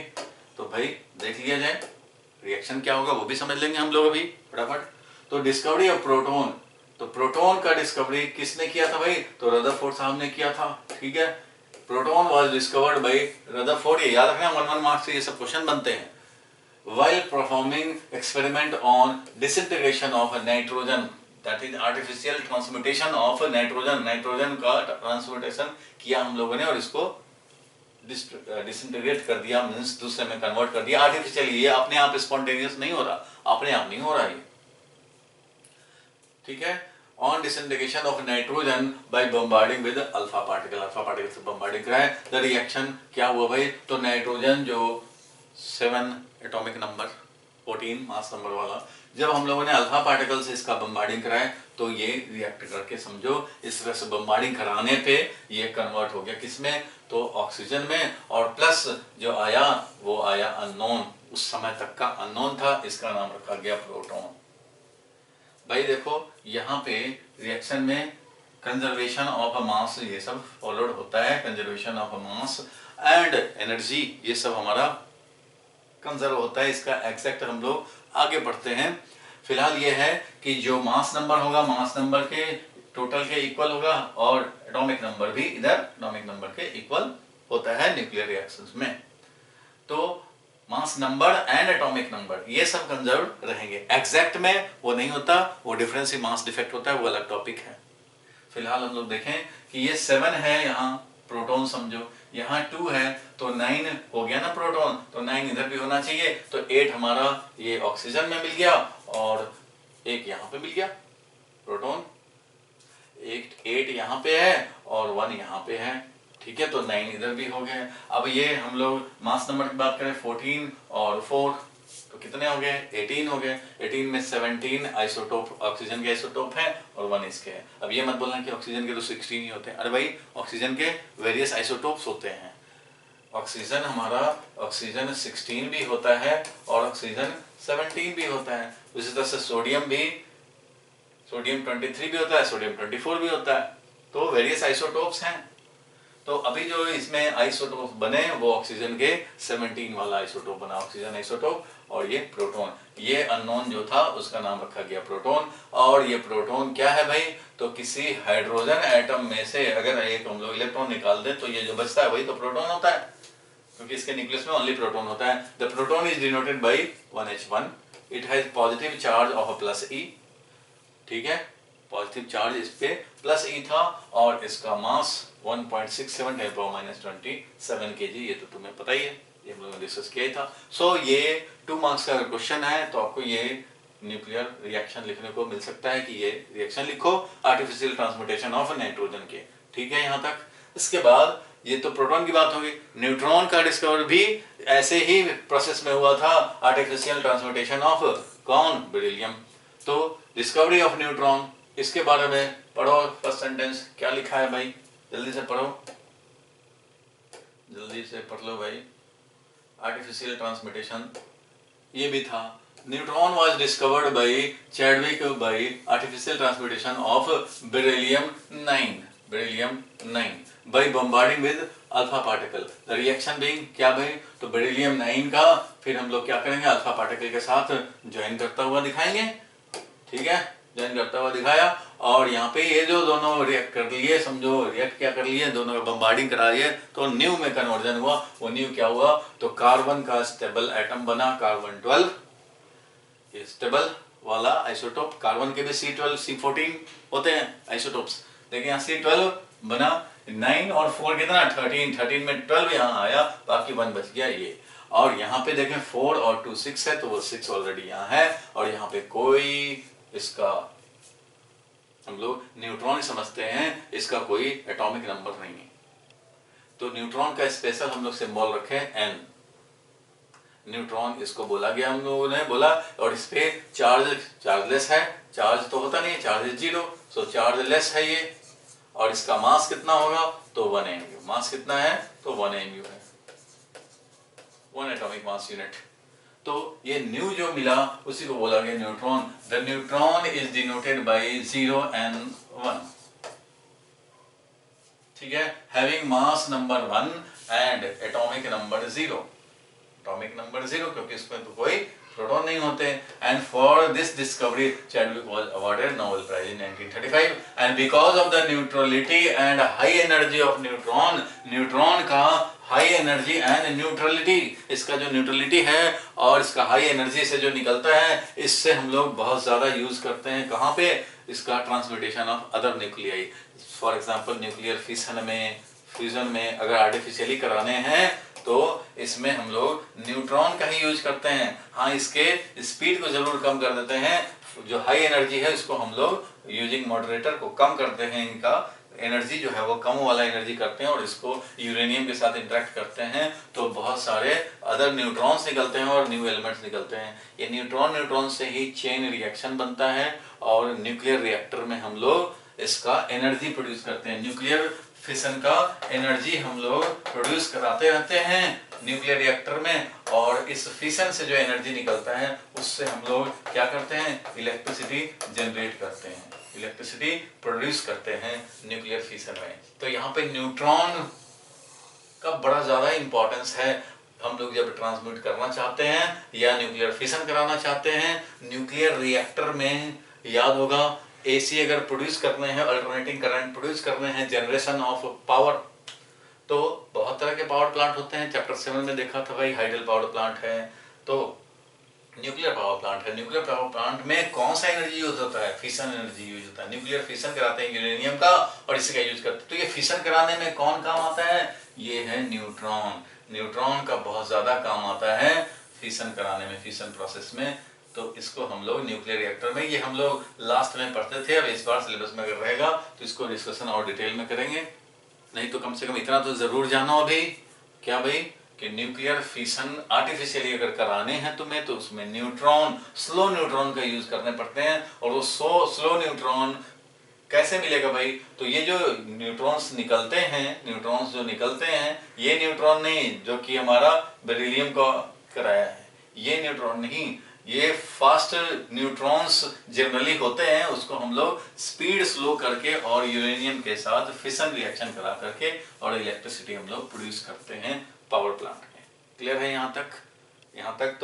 तो भाई देख लिया जाए रिएक्शन क्या होगा, वो भी समझ लेंगे हम लोग अभी फटाफट। तो डिस्कवरी ऑफ प्रोटॉन, तो प्रोटॉन का डिस्कवरी किसने किया था भाई, तो रदरफोर्ड साहब ने किया था, ठीक है। Proton was discovered bye Rutherford, ये याद रखना 1 मार्क्स से ये सब क्वेश्चन बनते हैं। while performing experiment on disintegration of nitrogen, that is artificial transmutation of nitrogen का ट्रांसम्यूटेशन किया हम लोगों ने और इसको डिसइंटीग्रेट कर दिया, मींस दूसरे में कन्वर्ट कर दिया आर्टिफिशियली, ये अपने आप स्पॉन्टेनियस नहीं हो रहा, अपने आप नहीं हो रहा ये, ठीक है। On disintegration of nitrogen by bombarding with alpha particle से बम्बार्डिंग कराए, द रिएक्शन क्या हुआ भाई, तो नाइट्रोजन जो 7 एटॉमिक नंबर 14 मास नंबर वाला, जब हम लोगों ने अल्फा पार्टिकल से इसका बम्बार्डिंग कराए तो ये रिएक्ट करके समझो इस तरह से बम्बार्डिंग कराने पे ये कन्वर्ट हो गया किसमें, तो ऑक्सीजन में, और प्लस जो आया वो आया अननोन, उस समय तक का अननोन था, इसका नाम रखा गया प्रोटॉन। भाई देखो यहाँ पे रिएक्शन में कंजर्वेशन ऑफ अ मास ये सब फॉलोड होता है, conservation of a mass and energy ये सब हमारा कंजर्व होता है, इसका एग्जैक्ट हम लोग आगे बढ़ते हैं। फिलहाल ये है कि जो मास नंबर होगा मास नंबर के टोटल के इक्वल होगा, और एटॉमिक नंबर भी इधर एटॉमिक नंबर के इक्वल होता है न्यूक्लियर रिएक्शंस में। तो mass number and atomic number ये सब कंजर्व रहेंगे। एग्जैक्ट में वो नहीं होता, वो डिफरेंस ही मास डिफेक्ट होता है, वो अलग टॉपिक है। फिलहाल हम लोग देखें कि ये 7 है, यहाँ प्रोटॉन समझो, यहाँ 2 है तो 9 हो गया ना प्रोटॉन, तो 9 इधर भी होना चाहिए, तो 8 हमारा ये ऑक्सीजन में मिल गया और एक यहाँ पे मिल गया प्रोटॉन, 8 यहाँ पे है और 1 यहाँ पे है, ठीक है, तो 9 इधर भी हो गए। अब ये हम लोग मास नंबर की बात करें 14 और 4 तो कितने हो गए, 18 हो गए। 18 में 17 आइसोटोप ऑक्सीजन के आइसोटोप हैं और 1 इसके है। अब ये मत बोलना कि ऑक्सीजन के तो 16 ही होते हैं, अरे भाई ऑक्सीजन के वेरियस आइसोटोप्स होते हैं। ऑक्सीजन हमारा ऑक्सीजन 16 भी होता है और ऑक्सीजन 17 भी होता है। उसी तरह से सोडियम 23 भी होता है, सोडियम 24 भी होता है, तो वेरियस आइसोटोप्स हैं। तो अभी जो इसमें आइसोटोप बने वो ऑक्सीजन के 17 वाला आइसोटोप बना, ऑक्सीजन आइसोटोप, और ये प्रोटॉन, ये अननोन जो था उसका नाम रखा गया प्रोटॉन। और ये प्रोटॉन क्या है भाई, तो किसी हाइड्रोजन एटम में से अगर एक हम लोग इलेक्ट्रॉन निकाल दें तो ये जो बचता है वही तो प्रोटॉन होता है, क्योंकि इसके न्यूक्लियस में ओनली प्रोटॉन होता है। The proton is denoted by 1H1, it has positive charge of plus E, ठीक है, पॉजिटिव चार्ज इस पे प्लस E था और इसका मास 1.67 10⁻27 kg, ये तो तुम्हें पता ही है, ये हम लोगों ने डिस्कस किया ही था। सो ये 2 मार्क्स का अगर क्वेश्चन है तो आपको ये न्यूक्लियर रिएक्शन लिखने को मिल सकता है कि ये रिएक्शन लिखो आर्टिफिशियल ट्रांसपोर्टेशन ऑफ नाइट्रोजन के, ठीक है यहाँ तक। इसके बाद ये तो प्रोटॉन की बात होगी, न्यूट्रॉन का डिस्कवर भी ऐसे ही प्रोसेस में हुआ था, आर्टिफिशियल ट्रांसपोर्टेशन ऑफ कौन, बेरिलियम। तो डिस्कवरी ऑफ न्यूट्रॉन, इसके बारे में पढ़ो, फर्स्ट सेंटेंस क्या लिखा है भाई, जल्दी से पढ़ो, जल्दी से पढ़ लो भाई। आर्टिफिशियल ट्रांसमिटेशन ये भी था, neutron was discovered by Chadwick by artificial transmutation of beryllium 9 by bombarding with alpha particle, the reaction being क्या भाई, तो बेरिलियम 9 का फिर हम लोग क्या करेंगे, अल्फा पार्टिकल के साथ ज्वाइन करता हुआ दिखाएंगे, ठीक है, ज्वाइन करता हुआ दिखाया। और यहाँ पे ये जो दोनों रिएक्ट कर लिए, समझो रिएक्ट क्या कर लिए, दोनों का बम्बार्डिंग करा लिए, तो न्यू में कन्वर्जन हुआ। वो न्यू क्या हुआ, तो कार्बन का स्टेबल एटम बना, कार्बन 12, ये स्टेबल वाला आइसोटोप, कार्बन के भी C12 C14 होते हैं आइसोटोप्स, देखिए यहाँ C12 बना, 9 और 4 कितना 13 में 12 यहाँ आया, बाकी 1 बच गया ये। और यहाँ पे देखें 4 और 2 6 है, तो वो 6 ऑलरेडी यहाँ है, और यहाँ पे कोई इसका हम लोग न्यूट्रॉन समझते हैं, इसका कोई एटॉमिक नंबर नहीं है। तो न्यूट्रॉन का स्पेशल हम लोग सिंबल रखे N, न्यूट्रॉन इसको बोला गया, हम लोगों ने बोला। और इस पे चार्जलेस है, चार्ज तो होता नहीं है, चार्ज इज 0, सो चार्जलेस है ये। और इसका मास कितना होगा, तो 1 mu, मास कितना है, तो 1 mu है, 1 एटॉमिक मास यूनिट। तो ये न्यू जो मिला उसी को बोला गया neutron. The neutron is denoted by 0 and 1, ठीक है, having mass number 1 and atomic number 0, atomic number 0 क्योंकि इसमें तो कोई प्रोटॉन नहीं होते। And for this discovery Chadwick was awarded Nobel prize in 1935 and because of the neutrality and high energy of neutron, neutron का high energy and neutrality, इसका जो neutrality है और इसका हाई एनर्जी से जो निकलता है, इससे हम लोग बहुत ज्यादा यूज करते हैं कहाँ पे, इसका transmutation of other nuclei. For example nuclear fusion में अगर आर्टिफिशियली कराने हैं तो इसमें हम लोग न्यूट्रॉन का ही यूज करते हैं। हाँ, इसके स्पीड को जरूर कम कर देते हैं, जो हाई एनर्जी है इसको हम लोग यूजिंग मॉडरेटर को कम करते हैं, इनका एनर्जी जो है वो कम वाला एनर्जी करते हैं और इसको यूरेनियम के साथ इंटरेक्ट करते हैं तो बहुत सारे अदर न्यूट्रॉन्स निकलते हैं और न्यू एलिमेंट्स निकलते हैं। ये न्यूट्रॉन से ही चेन रिएक्शन बनता है और न्यूक्लियर रिएक्टर में हम लोग इसका एनर्जी प्रोड्यूस करते हैं। न्यूक्लियर फिशन का एनर्जी हम लोग प्रोड्यूस कराते रहते हैं न्यूक्लियर रिएक्टर में, और इस फिशन से जो एनर्जी निकलता है उससे हम लोग क्या करते हैं, इलेक्ट्रिसिटी जनरेट करते हैं, इलेक्ट्रिसिटी प्रोड्यूस करते हैं न्यूक्लियर फिशन में। तो यहाँ पे न्यूट्रॉन का बड़ा ज्यादा इंपॉर्टेंस है। हम लोग जब ट्रांसमिट करना चाहते हैं या न्यूक्लियर फिशन कराना चाहते हैं न्यूक्लियर रिएक्टर में, याद होगा एसी अगर प्रोड्यूस करने हैं, अल्टरनेटिंग करंट प्रोड्यूस करने हैं, जनरेशन ऑफ पावर, तो बहुत तरह के पावर प्लांट होते हैं, चैप्टर 7 में देखा था भाई, हाइडल पावर प्लांट है, तो न्यूक्लियर पावर प्लांट है। न्यूक्लियर पावर प्लांट में कौन सा एनर्जी यूज होता है? फिशन एनर्जी यूज होता है। न्यूक्लियर फिशन कराते हैं यूरेनियम का और इसी का यूज करते हैं। तो ये फिशन कराने में कौन काम आता है? ये है न्यूट्रॉन। न्यूट्रॉन का बहुत ज्यादा काम आता है फिशन कराने में, फिशन प्रोसेस में। तो इसको हम लोग न्यूक्लियर रिएक्टर में, ये हम लोग लास्ट में पढ़ते थे, अब इस बार सिलेबस में अगर रहेगा तो इसको डिस्कशन और डिटेल में करेंगे। नहीं तो कम से कम इतना तो जरूर जानो अभी, क्या भाई, कि न्यूक्लियर फिशन आर्टिफिशियली अगर कराने हैं तुम्हें तो उसमें न्यूट्रॉन, स्लो न्यूट्रॉन का यूज करने पड़ते हैं। और वो स्लो न्यूट्रॉन कैसे मिलेगा भाई? तो ये जो न्यूट्रॉन्स निकलते हैं, न्यूट्रॉन्स जो निकलते हैं, ये न्यूट्रॉन नहीं जो कि हमारा बेरिलियम का कराया है, ये न्यूट्रॉन नहीं, ये फास्ट न्यूट्रॉन्स जनरली होते हैं, उसको हम लोग स्पीड स्लो करके और यूरेनियम के साथ फिशन रिएक्शन करा करके और इलेक्ट्रिसिटी हम लोग प्रोड्यूस करते हैं पावर प्लांट में। क्लियर है यहाँ तक? यहाँ तक तो